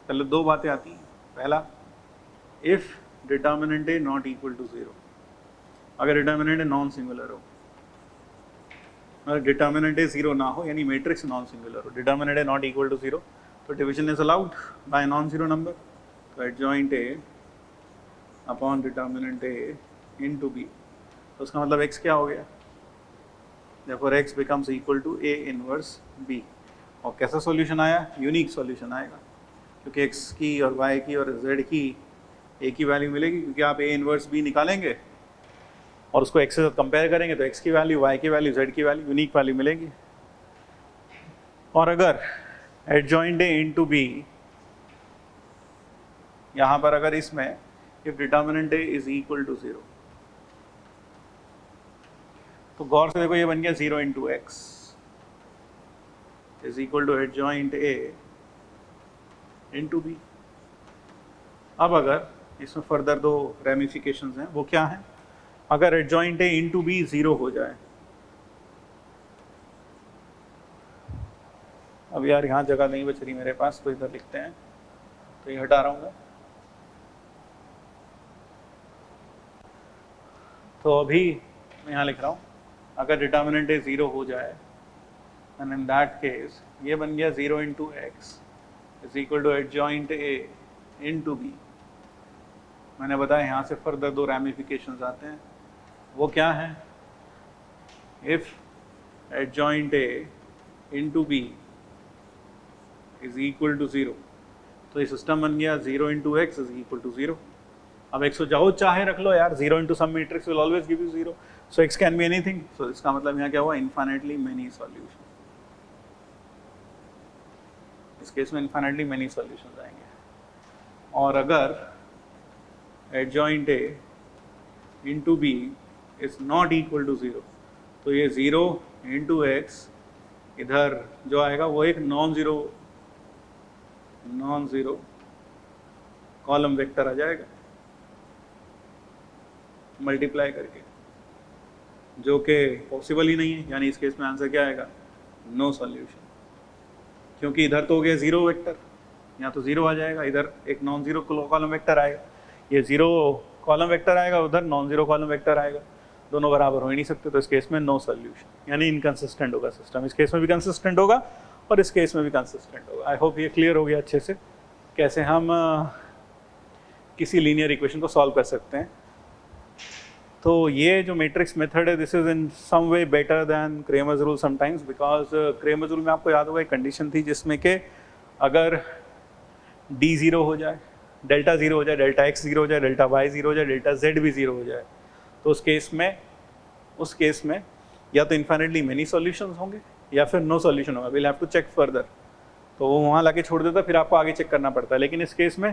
पहले दो बातें आती हैं। पहला, if determinant A not equal to 0, अगर डिटर्मिनेंट नॉन सिंगुलर हो, अगर डिटर्मिनेंट 0 ना हो यानी मैट्रिक्स नॉन सिंगुलर हो, डिटर्मिनेंट नॉट इक्वल टू 0, तो division is allowed by non zero number. तो joint A upon determinant A into B, तो उसका मतलब x क्या हो गया, therefore x becomes equal to A inverse B। और कैसा सॉल्यूशन आया, यूनिक सॉल्यूशन आएगा, क्योंकि x की और y की और z की एक ही वैल्यू मिलेगी, क्योंकि आप A इनवर्स B निकालेंगे और उसको x से कंपेयर करेंगे तो x की वैल्यू, y की वैल्यू, z की वैल्यू, यूनिक वैल्यू मिलेगी। और अगर joint A इंटू B, यहाँ पर अगर इसमें if determinant A is equal to 0, तो गौर से देखो ये बन गया 0 into x is equal to joint A into B। अब अगर इसमें फर्दर दो रेमिफिकेशंस हैं, वो क्या है, अगर joint A इंटू B 0 हो जाए, अब यार यहाँ जगह नहीं बच रही मेरे पास, तो इधर लिखते हैं, तो ये हटा रहा हूँ मैं। तो अभी मैं यहाँ लिख रहा हूँ, अगर डिटर्मिनेंट A 0 हो जाए, एंड इन दैट केस ये बन गया 0 into x is equal to joint A into B। मैंने बताया यहाँ से फर्दर दो रैमिफिकेशंस आते हैं, वो क्या है, if joint A into B is equal to 0, तो ये सिस्टम बन गया 0 into x is equal to 0। अब x को जो चाहे रख लो यार, 0 into some matrix will always give you 0, so x can be anything. So इसका मतलब यहाँ क्या हुआ, इनफाइनाइटली मेनी सॉल्यूशन। इस केस में इनफाइनाइटली मेनी सॉल्यूशंस आएंगे। और अगर joint A into B is not equal to 0, तो ये 0 इंटू एक्स इधर जो आएगा वो एक नॉन ज़ीरो कॉलम वेक्टर आ जाएगा मल्टीप्लाई करके, जो कि पॉसिबल ही नहीं है। यानी इस केस में आंसर क्या आएगा, नो सॉल्यूशन, क्योंकि इधर तो हो गया 0 वेक्टर, यहाँ तो 0 आ जाएगा, इधर एक नॉन ज़ीरो कॉलम वेक्टर आएगा, ये 0 कॉलम वेक्टर आएगा, उधर नॉन ज़ीरो कॉलम वेक्टर आएगा, दोनों बराबर हो ही नहीं सकते। तो इस केस में नो सॉल्यूशन, यानी इनकंसिस्टेंट होगा सिस्टम। इस केस में भी कंसिस्टेंट होगा और इस केस में भी कंसिस्टेंट होगा। आई होप ये क्लियर हो गया अच्छे से। कैसे हम किसी लीनियर इक्वेशन को सॉल्व कर सकते हैं। तो ये जो मैट्रिक्स मेथड है, this is in some way better than Cramer's rule sometimes, because Cramer's rule में आपको याद होगा एक कंडीशन थी जिसमें कि अगर डी ज़ीरो हो जाए, डेल्टा ज़ीरो हो जाए, डेल्टा एक्स ज़ीरो हो जाए, डेल्टा वाई ज़ीरो हो जाए, डेल्टा जेड भी ज़ीरो हो जाए, तो उस केस में या तो इन्फाइनेटली मेनी सॉल्यूशंस होंगे या फिर नो सॉल्यूशन होगा। Will have to check further. तो वो वहाँ लाके छोड़ देता, फिर आपको आगे चेक करना पड़ता है। लेकिन इस केस में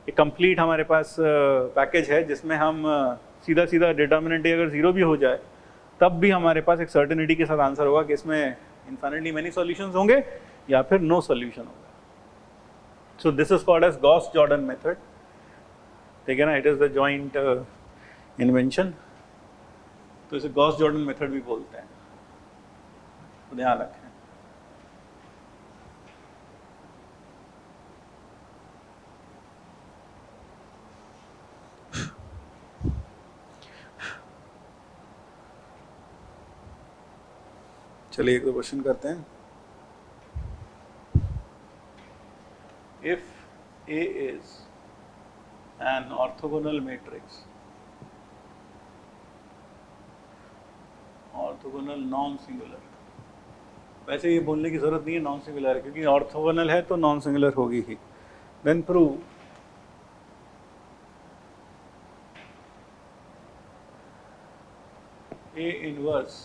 एक कंप्लीट हमारे पास पैकेज है जिसमें हम सीधा सीधा डिटर्मिनेंट अगर ज़ीरो भी हो जाए तब भी हमारे पास एक सर्टेनिटी के साथ आंसर होगा कि इसमें इन्फाइनेटली मेनी सॉल्यूशंस होंगे या फिर नो सॉल्यूशन होगा। So this is called as Gauss-Jordan method. ठीक है ना, it is the joint invention. तो इसे Gauss-Jordan method भी बोलते हैं, तो ध्यान रखें। चलिए एक दो क्वेश्चन करते हैं। If A is an orthogonal matrix, orthogonal non-singular, वैसे ये बोलने की जरूरत नहीं है नॉन सिंगुलर, क्योंकि ऑर्थोगोनल है तो नॉन सिंगुलर होगी ही। Then prove A inverse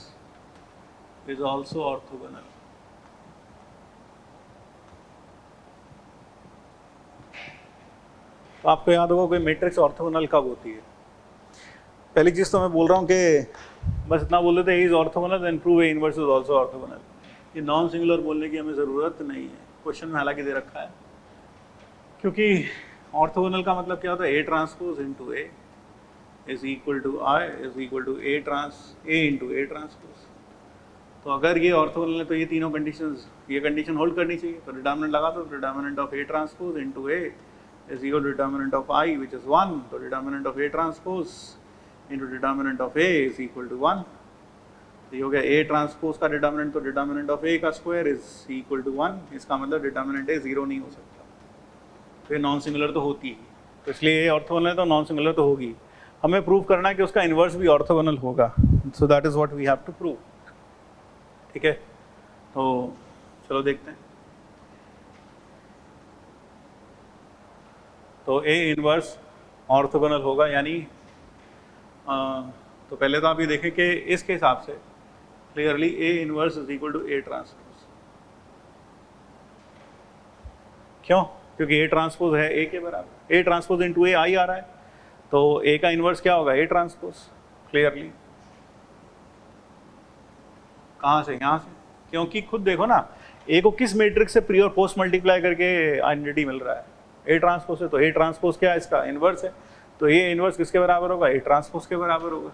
is also orthogonal. तो आपको याद होगा कोई मैट्रिक्स ऑर्थोगोनल कब होती है। पहली चीज़ तो मैं बोल रहा हूँ कि बस इतना बोल देते हैं is orthogonal then prove A inverse is also orthogonal. ये नॉन सिंगुलर बोलने की हमें ज़रूरत नहीं है, क्वेश्चन में हालांकि दे रखा है, क्योंकि ऑर्थोगोनल का मतलब क्या होता है, A transpose into A is equal to I is equal to A into A transpose. तो अगर ये ऑर्थोगोनल है तो ये तीनों कंडीशंस, ये कंडीशन होल्ड करनी चाहिए। तो डिटर्मिनेंट लगा दो, determinant of A transpose into A is equal to determinant of I, which is 1. So determinant of A transpose into determinant of A is equal to 1. तो ये हो गया A transpose का determinant, तो determinant of A का square is equal to 1. इसका मतलब determinant A 0 नहीं हो सकता। तो ये नॉन सिंगुलर तो होती ही, तो इसलिए ये ऑर्थोगोनल है तो नॉन सिंगुलर तो होगी। हमें प्रूव करना है कि उसका इन्वर्स भी ऑर्थोगोनल होगा। So that is what we have to prove. ठीक है, तो चलो देखते हैं। तो A इनवर्स ऑर्थोगोनल होगा, यानी तो पहले तो आप ये देखें कि इसके हिसाब से clearly A inverse is equal to A transpose. क्यों? क्योंकि A ट्रांसपोज है A के बराबर, A transpose into A I आ रहा है, तो A का इनवर्स क्या होगा, A ट्रांसपोज। क्लियरली कहाँ से, यहाँ से, क्योंकि खुद देखो ना A को किस मैट्रिक्स से प्री और पोस्ट मल्टीप्लाई करके आइडेंटिटी मिल रहा है, A ट्रांसपोज है। तो A ट्रांसपोज क्या है, इसका इन्वर्स है, तो A इन्वर्स किसके बराबर होगा, A ट्रांसपोज के बराबर होगा।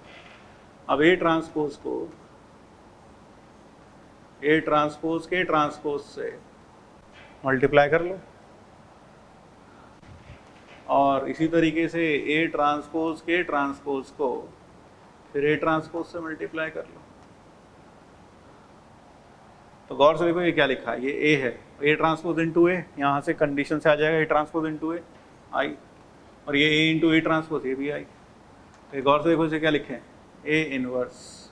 अब A ट्रांसपोज को A ट्रांसपोज के ट्रांसपोज से मल्टीप्लाई कर लो, और इसी तरीके से A ट्रांसपोज के ट्रांसपोज को फिर A ट्रांसपोज से मल्टीप्लाई कर लो। तो गौर से देखो ये क्या लिखा है, ये A है, A ट्रांसपोज इंटू ए, यहाँ से कंडीशन से आ जाएगा A ट्रांसपोज इंटू ए आई, और ये A इंटू ए ट्रांसपोज ये भी आई। तो गौर से देखो इसे क्या लिखे हैं, A इनवर्स,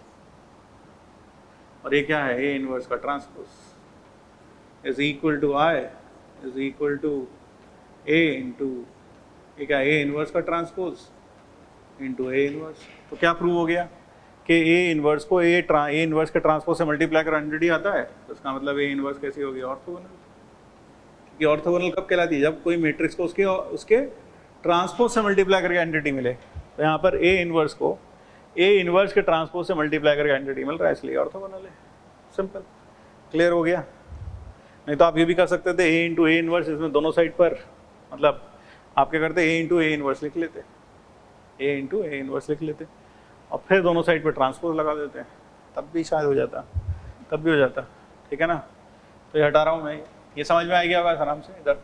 और ये क्या है, A इनवर्स का transpose is equal to I is equal to A into ये क्या, A इनवर्स का ट्रांसपोज इंटू A इनवर्स। तो क्या प्रूव हो गया कि A इनवर्स को A इनवर्स के ट्रांसपोज से मल्टीप्लाई कर आइडेंटिटी आता है, तो इसका मतलब A इनवर्स कैसी होगी, ऑर्थोगोनल। क्योंकि ऑर्थोगोनल कब कहलाती है, जब कोई मैट्रिक्स को उसके ट्रांसपोज से मल्टीप्लाई करके आइडेंटिटी मिले। तो यहाँ पर A इनवर्स को A इनवर्स के ट्रांसपोज से मल्टीप्लाई करके आइडेंटिटी मिल रहा है, इसलिए ऑर्थोगोनल है। सिंपल, क्लियर हो गया। नहीं तो आप ये भी कर सकते थे A इंटू A इनवर्स, इसमें दोनों साइड पर, मतलब आप क्या करते A इंटू A इनवर्स लिख लेते, A इंटू A इनवर्स लिख लेते, और फिर दोनों साइड पर ट्रांसपोज लगा देते हैं, तब भी शायद हो जाता, तब भी हो जाता। ठीक है ना, तो ये हटा रहा हूँ मैं, ये समझ में आ गया होगा आराम से। इधर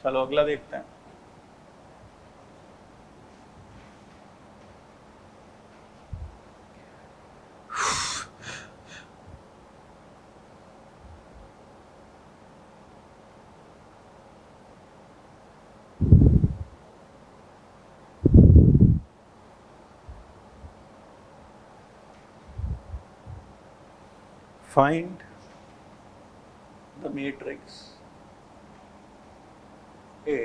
चलो अगला देखते हैं। find the matrix A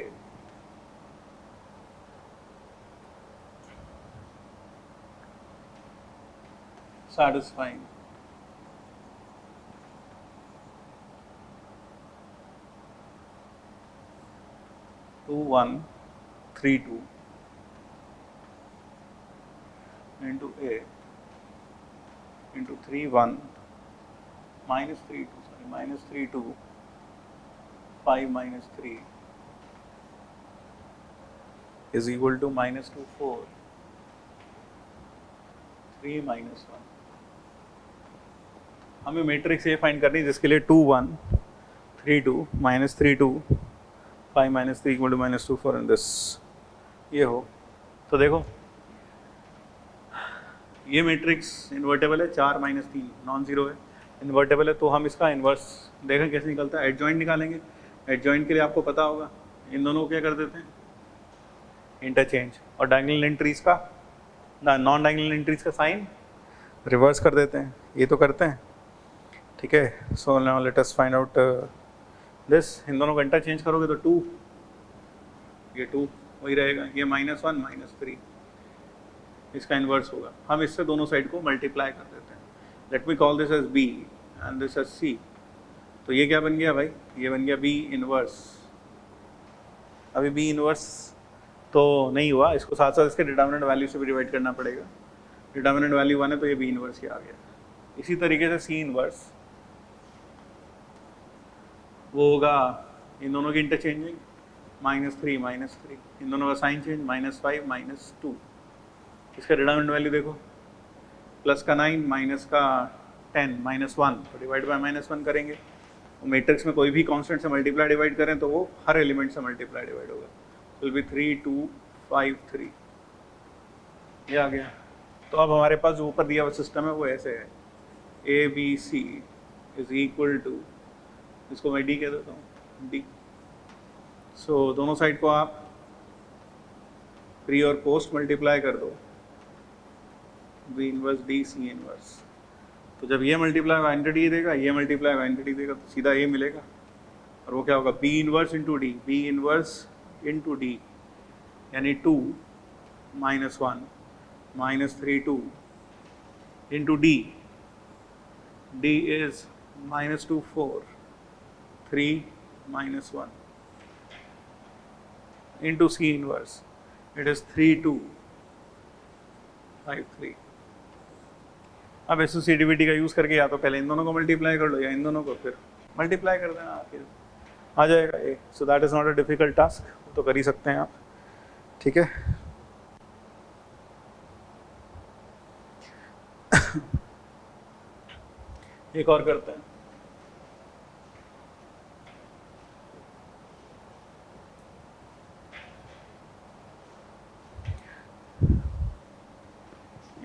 satisfying 2 1 3 2 into A into 3 1 minus 3 2 minus 3 2 5 minus 3 is equal to minus 2 4 3 minus 1. हमें मैट्रिक्स ए फाइंड करनी है जिसके लिए 2 1 3 2 minus 3 2 5 minus 3 equal to minus 2 4 and this ये हो. तो देखो ये मैट्रिक्स इन्वर्टेबल है 4 माइनस 3 नॉन जीरो है, इन्वर्टेबल है, तो हम इसका इन्वर्स देखें कैसे निकलता है. एडजॉइंट निकालेंगे. एडजॉइंट के लिए आपको पता होगा इन दोनों को क्या कर देते हैं इंटरचेंज, और डायगोनल एंट्रीज का नॉन डायगोनल एंट्रीज का साइन रिवर्स कर देते हैं. ये तो करते हैं, ठीक है. So now let us find out this. इन दोनों को इंटरचेंज करोगे तो 2, ये 2 वही रहेगा, ये माइनस 1 माइनस 3, इसका इन्वर्स होगा. हम इससे दोनों साइड को मल्टीप्लाई कर देते हैं. Let me call this as B and this as C. तो ये क्या बन गया भाई, ये बन गया बी इन्वर्स. अभी बी इन्वर्स तो नहीं हुआ, इसको साथ साथ इसके डिटर्मिनेंट वैल्यू से भी डिवाइड करना पड़ेगा. डिटर्मिनेंट वैल्यू 1 है तो ये बी इन्वर्स ही आ गया. इसी तरीके से सी इन्वर्स वो होगा इन दोनों की इंटरचेंजिंग माइनस 3 माइनस 3, इन दोनों का साइन चेंज माइनस 5 माइनस 2. इसका डिटर्मिनेंट वैल्यू देखो, प्लस का 9 माइनस का 10 माइनस 1, तो डिवाइड बाय माइनस 1 करेंगे. मैट्रिक्स में कोई भी कांस्टेंट से मल्टीप्लाई डिवाइड करें तो वो हर एलिमेंट से मल्टीप्लाई डिवाइड होगा. विल बी 3 2 5 3, ये आ गया. तो अब हमारे पास जो ऊपर दिया हुआ सिस्टम है वो ऐसे है, A B C is equal to, इसको मैं डी कह देता हूँ, डी. सो दोनों साइड को आप प्री और पोस्ट मल्टीप्लाई कर दो, B inverse D C inverse. तो जब ये मल्टीप्लाई होगा एंटिटी देगा, ये मल्टीप्लाई होगा एंटिटी देगा, तो सीधा ये मिलेगा. और वो क्या होगा, B inverse into D, B inverse into D, यानी 2 minus 1 minus 3 2 into D, D is minus 2 4 3 minus 1 into C inverse, it is 3 2 5 3. अब एसोसिएटिविटी का यूज़ करके या तो पहले इन दोनों को मल्टीप्लाई कर लो या इन दोनों को फिर मल्टीप्लाई कर देना, फिर आ जाएगा ये. So that is not a difficult task, तो कर ही सकते हैं आप, ठीक है. एक और करते हैं.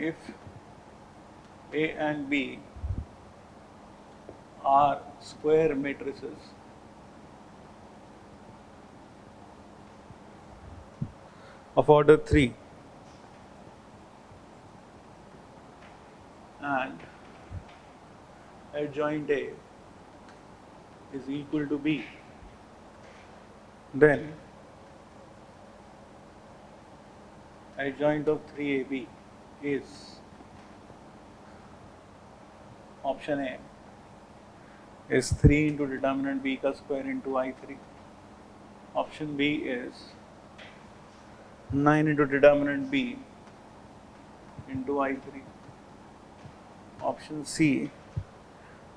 If A and B are square matrices of order 3 and adjoint A is equal to B, then adjoint of 3AB is option A is 3 into determinant B का square into I3. Option B is 9 into determinant B into I3. Option C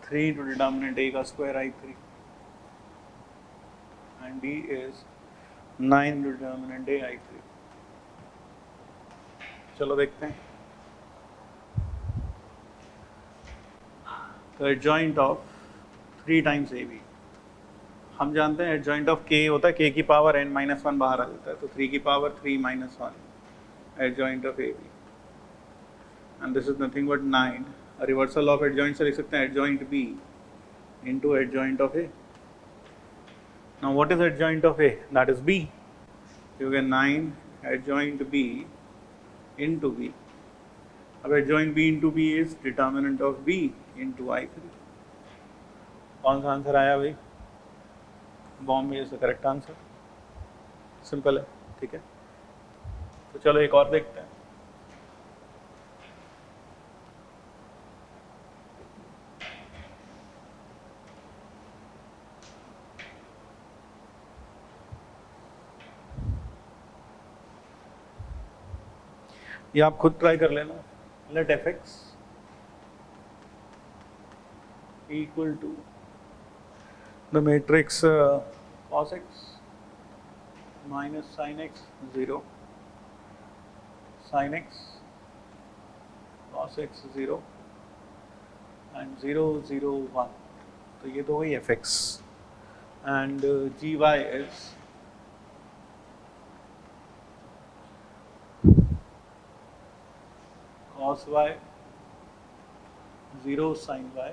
3 into determinant A का square I3. And D is 9 into determinant A I3. चलो देखते हैं. तो adjoint of 3 times A B, हम जानते हैं एडजॉइंट ऑफ के होता है k की पावर n माइनस 1 बाहर आ जाता है, तो 3 की power 3 minus 1 adjoint of A B, and this is nothing but 9. Reversal of adjoint से लिख सकते हैं adjoint B into adjoint of A. Now what is adjoint of A, that is B. You get 9 adjoint B into B. अब adjoint B into B is determinant of B into I3. कौन सा आंसर आया भाई? Bombay is the correct answer. Simple है, ठीक है। तो चलो एक और देखते हैं। ये आप खुद ट्राई कर लेना। Let f x equal to the matrix cos x minus sin x 0, sin x cos x 0 and 0 0 1। तो ये तो वही f x and g y is cos y 0 sin y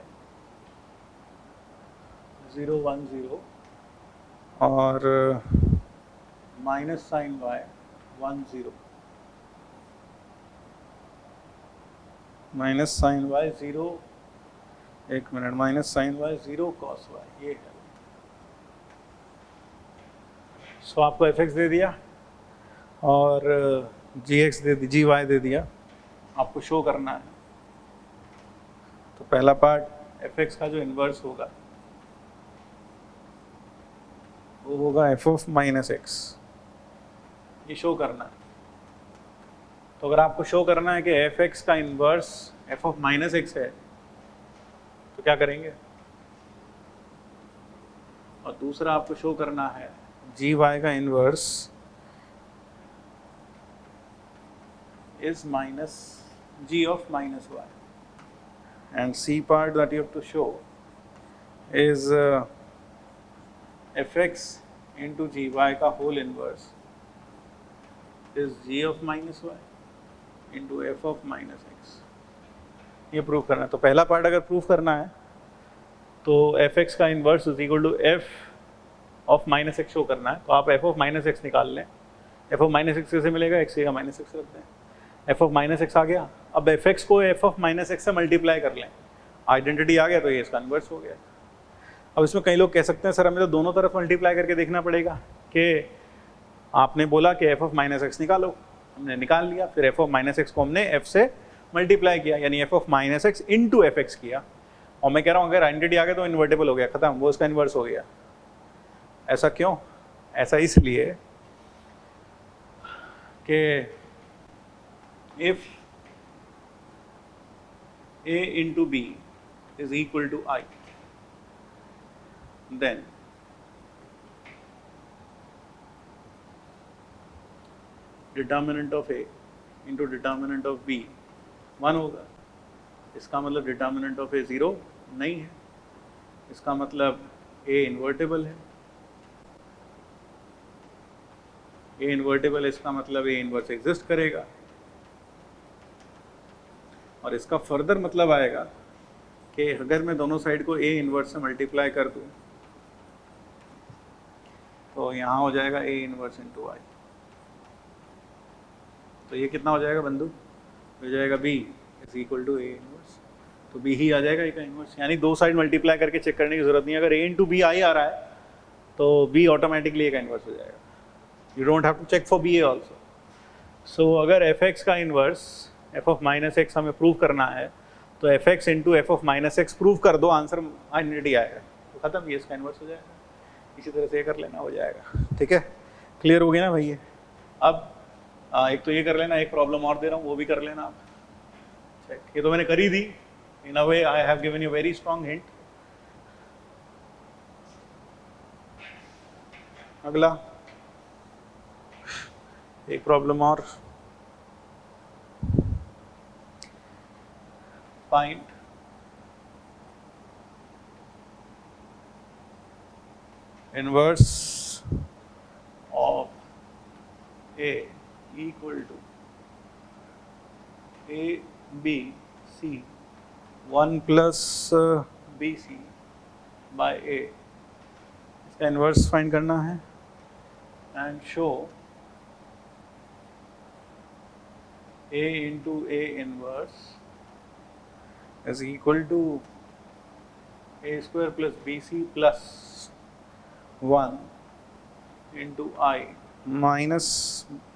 0 1 0 और minus sine y 1 0, minus sine y 0, एक minute, minus sine y 0 cos y, ये है। सो आपको एफ एक्स दे दिया और जी x they the, ji why they दिया, आपको शो करना है। तो पहला पार्ट एफ एक्स का जो इन्वर्स होगा वो होगा एफ ऑफ माइनस एक्स, ये शो करना है। तो अगर आपको शो करना है कि एफ एक्स का inverse F of minus x है तो क्या करेंगे? और दूसरा आपको शो करना है जी वाई का inverse is minus g of minus y, and C part that you have to show is fx into gy का whole inverse is g of minus y into f of minus x। ये प्रूव करना है। तो पहला पार्ट अगर प्रूव करना है तो fx का inverse is equal to f of minus x show करना है। तो आप f ऑफ माइनस एक्स निकाल लें। f ऑफ माइनस एक्स कैसे मिलेगा? x का माइनस एक्स रखते हैं, f ऑफ माइनस एक्स आ गया। अब fx को f ऑफ माइनस एक्स से मल्टीप्लाई कर लें, आइडेंटिटी आ गया तो ये इसका इन्वर्स हो गया। अब इसमें कई लोग कह सकते हैं सर हमें तो दोनों तरफ मल्टीप्लाई करके देखना पड़ेगा कि आपने बोला कि f ऑफ माइनस एक्स निकालो, हमने निकाल लिया, फिर f ऑफ माइनस एक्स को हमने f से मल्टीप्लाई किया, यानी f of minus x into F x किया। और मैं कह रहा हूँ अगर आइडेंटिटी आ गया तो इन्वर्टेबल हो गया, खत्म, वो इसका इन्वर्स हो गया। ऐसा क्यों? ऐसा इसलिए कि if a into b is equal to I, then determinant of a into determinant of b 1 होगा। इसका मतलब determinant of a 0 नहीं है, इसका मतलब a इन्वर्टेबल है। a इन्वर्टेबल, इसका मतलब a इन्वर्स एग्जिस्ट करेगा। और इसका फर्दर मतलब आएगा कि अगर मैं दोनों साइड को a इन्वर्स से मल्टीप्लाई कर दूं तो यहाँ हो जाएगा a इन्वर्स इंटू आई। तो ये कितना हो जाएगा बंधु? हो जाएगा b is equal to a inverse. तो b ही आ जाएगा a का इन्वर्स, यानी दो साइड मल्टीप्लाई करके चेक करने की जरूरत नहीं है। अगर a इंटू बी आई आ रहा है तो b ऑटोमेटिकली a का इन्वर्स हो जाएगा। You don't have to check for b also. So अगर एफ एक्स का inverse F of minus X हमें प्रूव करना है तो F X into F of minus X prove कर दो, आंसर आइडेंटिटी आएगा, तो खत्म, ये इसका इन्वर्स हो जाएगा। इसी तरह से ये कर लेना, हो जाएगा। ठीक है, क्लियर हो गया ना भाई? ये अब एक तो ये कर लेना, एक प्रॉब्लम और दे रहा हूँ वो भी कर लेना आप। चेक, ये तो मैंने करी दी। In a way I have given you very strong hint. अगला एक प्रॉब्लम और। Find inverse of A equal to A B C 1 plus BC by A। इसका इन्वर्स फाइंड करना है and show A into A inverse is equal to A square plus B C plus 1 into I minus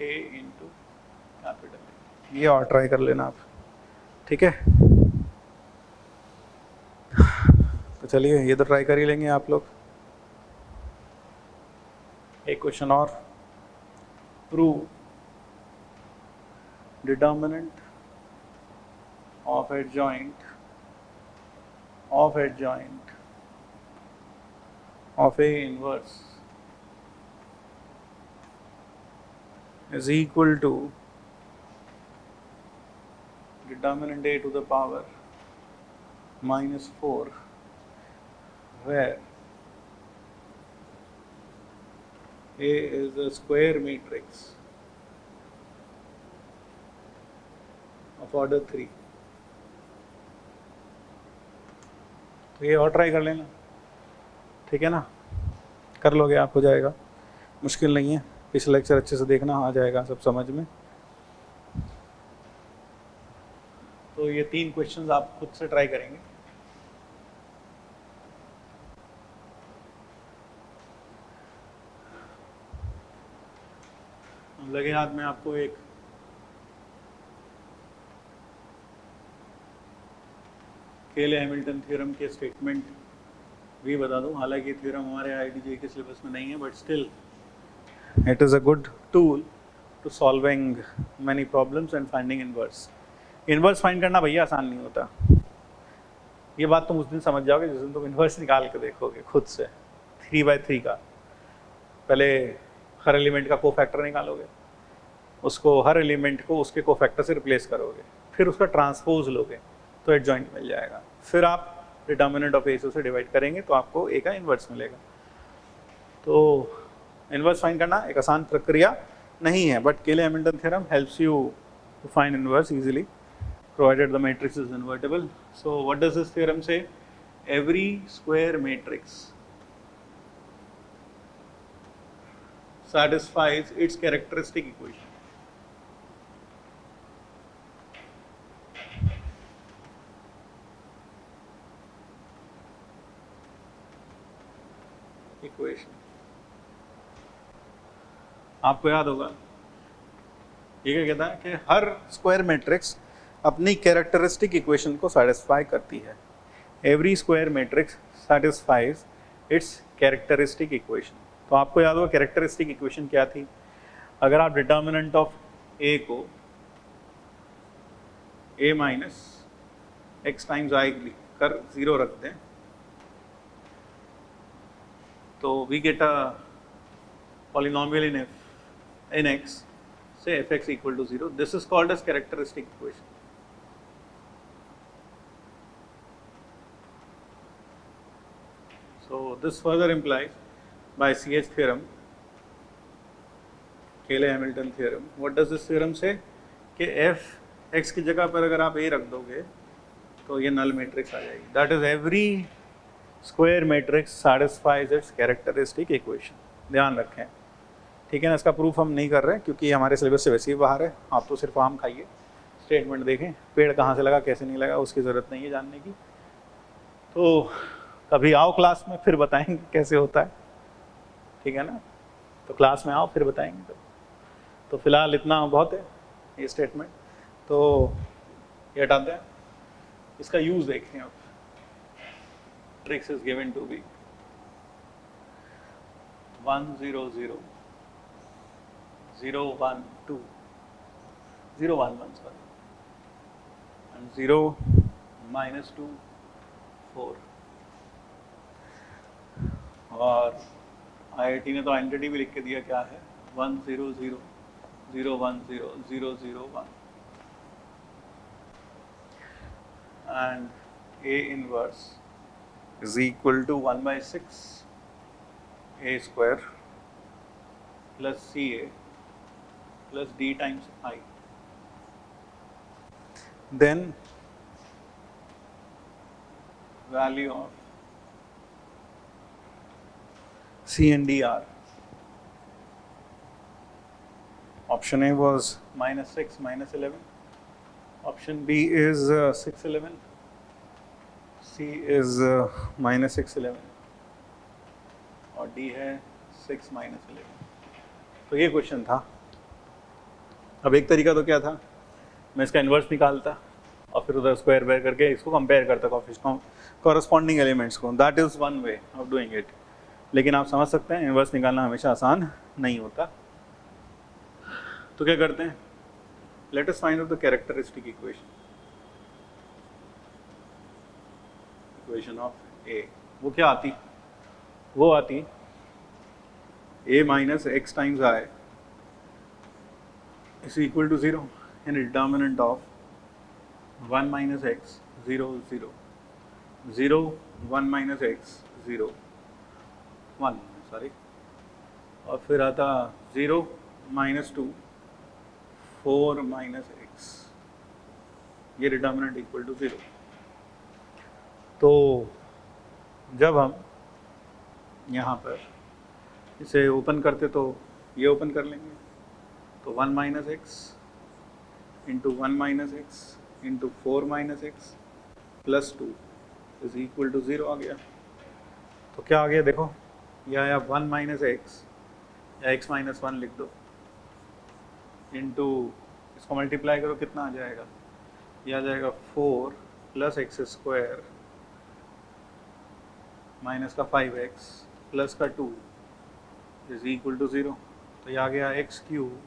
A into capital. ये और ट्राई कर लेना आप, ठीक है। तो चलिए ये तो ट्राई कर ही लेंगे आप लोग। एक क्वेश्चन और, prove determinant of adjoint of A inverse is equal to determinant A to the power minus 4, where A is a square matrix of order 3। तो ये और ट्राई कर लेना, ठीक है ना, कर लोगे आप, हो जाएगा, मुश्किल नहीं है। पिछला लेक्चर अच्छे से देखना, आ जाएगा सब समझ में। तो ये 3 क्वेश्चंस आप खुद से ट्राई करेंगे। लगे हाथ में आपको एक केले हैमिल्टन थ्योरम के स्टेटमेंट भी बता दूं। हालांकि थ्योरम हमारे IIT के सिलेबस में नहीं है, but still it is a good tool to solving many problems and finding inverse. Inverse find करना भैया आसान नहीं होता, ये बात तुम उस दिन समझ जाओगे जिस दिन तुम इनवर्स निकाल के देखोगे खुद से 3/3 का। पहले हर एलिमेंट का कोफैक्टर निकालोगे, उसको हर एलिमेंट को उसके कोफैक्टर से रिप्लेस करोगे, फिर उसका ट्रांसपोज लोगे तो एडजॉइंट मिल जाएगा। फिर आप डिटर्मिनेंट ऑफ ए से डिवाइड करेंगे तो आपको ए का इन्वर्स मिलेगा। तो इन्वर्स फाइंड करना एक आसान प्रक्रिया नहीं है, but Cayley Hamilton theorem helps you to find inverse easily provided the matrix is invertible. So what does this theorem say? Every square matrix satisfies its characteristic equation. आपको याद होगा ये क्या कहता है कि हर स्क्वायर मैट्रिक्स अपनी कैरेक्टरिस्टिक इक्वेशन को सेटिस्फाई करती है। Every square matrix satisfies it's characteristic equation. तो आपको याद होगा कैरेक्टरिस्टिक इक्वेशन क्या थी? अगर आप डिटर्मिनेंट ऑफ ए को a minus x times I कर 0 रख दें तो we get a polynomial in x, say fx equal to 0. This is called as characteristic equation. So this further implies by CH theorem, Cayley-Hamilton theorem, what does this theorem say? कि f x की जगह पर अगर आप a रख दोगे तो ये null matrix आ जाएगी। That is every square matrix satisfies its characteristic equation. ध्यान रखें, ठीक है ना। इसका प्रूफ हम नहीं कर रहे हैं क्योंकि हमारे सिलेबस से वैसे ही बाहर है। आप तो सिर्फ आम खाइए, स्टेटमेंट देखें, पेड़ कहाँ से लगा कैसे नहीं लगा उसकी ज़रूरत नहीं है जानने की। तो कभी आओ क्लास में फिर बताएंगे कैसे होता है, ठीक है ना। तो क्लास में आओ फिर बताएंगे। तो फिलहाल इतना बहुत है ये स्टेटमेंट, तो ये हटाते हैं। इसका यूज़ देखें आप। Matrix is given to be 1 0 0 0 1 2 0 1 1 sorry and 0 minus 2 4। और IIT ने तो आइडेंटिटी भी लिख के दिया क्या है 1 0 0 0 1 0 0 0 1 and A inverse is equal to 1/6 A square plus CA plus D times I. Then value of C and D are. Option A was -6 -11. Option B is 6 11. C is -6 11 और D है 6 -11। तो ये क्वेश्चन था। अब एक तरीका तो क्या था, मैं इसका इन्वर्स निकालता और फिर उधर स्क्वायर वेयर करके इसको कंपेयर करता कॉरस्पॉन्डिंग एलिमेंट्स को। That is one way of doing it. लेकिन आप समझ सकते हैं इन्वर्स निकालना हमेशा आसान नहीं होता। तो क्या करते हैं, let us find out the characteristic equation of A. वो क्या आती, वो आती a minus x times I is equal to 0 and determinant of 1 minus x 0 0 0 1 minus x 0 1 sorry, और फिर आता 0 minus 2 4 minus x, ये डिटर्मिनेंट इक्वल टू 0। तो जब हम यहाँ पर इसे ओपन करते तो ये ओपन कर लेंगे, तो 1 minus x into 1 minus x into 4 minus x plus 2 is equal to 0 आ गया। तो क्या आ गया देखो, यह आया 1 माइनस एक्स या x माइनस 1 लिख दो, इंटू इसको मल्टीप्लाई करो कितना आ जाएगा, यह आ जाएगा 4 प्लस एक्स स्क्वायर माइनस का 5x प्लस का 2 इज इक्वल टू 0। तो ये आ गया x cube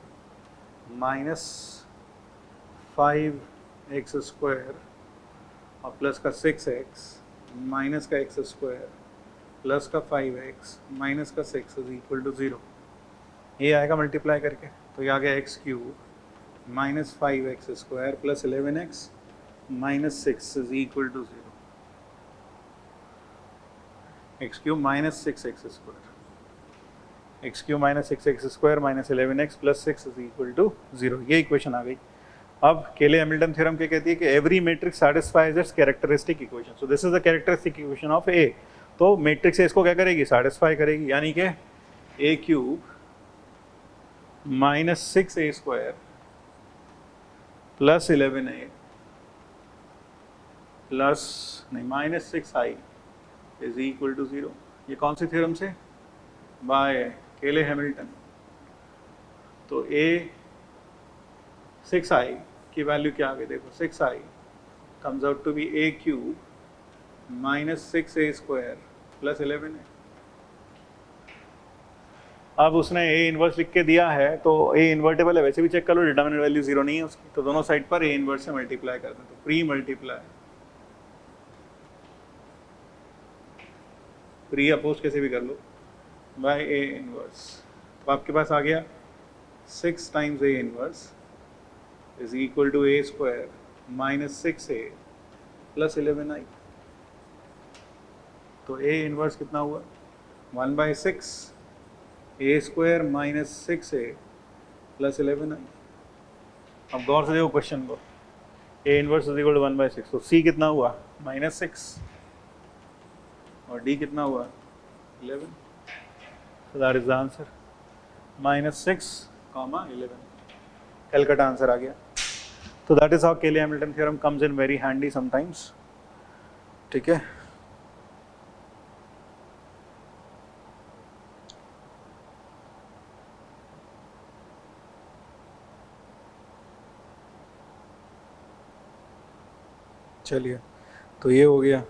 minus 5x square और प्लस का 6x माइनस का x स्क्वायर प्लस का 5x माइनस का 6 इज इक्वल टू 0। ये आएगा मल्टीप्लाई करके, तो ये आ गया x cube minus 5x square plus 11x minus 6 is equal to 0। X cube minus 6x square, x cube minus 6x square minus 11x plus 6 is equal to 0। ये इक्वेशन आ गई। अब केले हैमिल्टन थ्योरम क्या कहती है कि every matrix satisfies its characteristic equation. So this is the characteristic equation of A. तो मैट्रिक्स इसको क्या करेगी, सैटिस्फाई करेगी, यानी कि A cube minus 6a square plus 11a plus नहीं minus 6i is equal to 0। ये कौन सी थ्योरम से, बाय केले हैमिल्टन। तो a 6i की वैल्यू क्या आ गई देखो, 6i comes out to be a cube minus 6a square plus 11a। अब उसने a इन्वर्स लिख के दिया है, तो a इन्वर्टेबल है, वैसे भी चेक कर लो, डिटर्मिनेंट वैल्यू 0 नहीं है उसकी, तो दोनों साइड पर a इन्वर्स से मल्टीप्लाई करते हैं, तो प्री मल्टीप्लाई प्री अपोज कैसे भी कर लो बाय a इन्वर्स। तो आपके पास आ गया 6 times a inverse is equal to a square minus 6a plus 11i। तो a इन्वर्स कितना हुआ, 1/6 a square minus 6a plus 11i। अब गौर से देखो क्वेश्चन को, a inverse is equal to 1/6, तो c कितना हुआ -6 और d कितना हुआ 11। So that is the answer, -6, 11। Calcutta answer आ गया। तो दैट इज हाउ केले Hamilton theorem comes in very handy sometimes. ठीक है, चलिए, तो ये हो गया।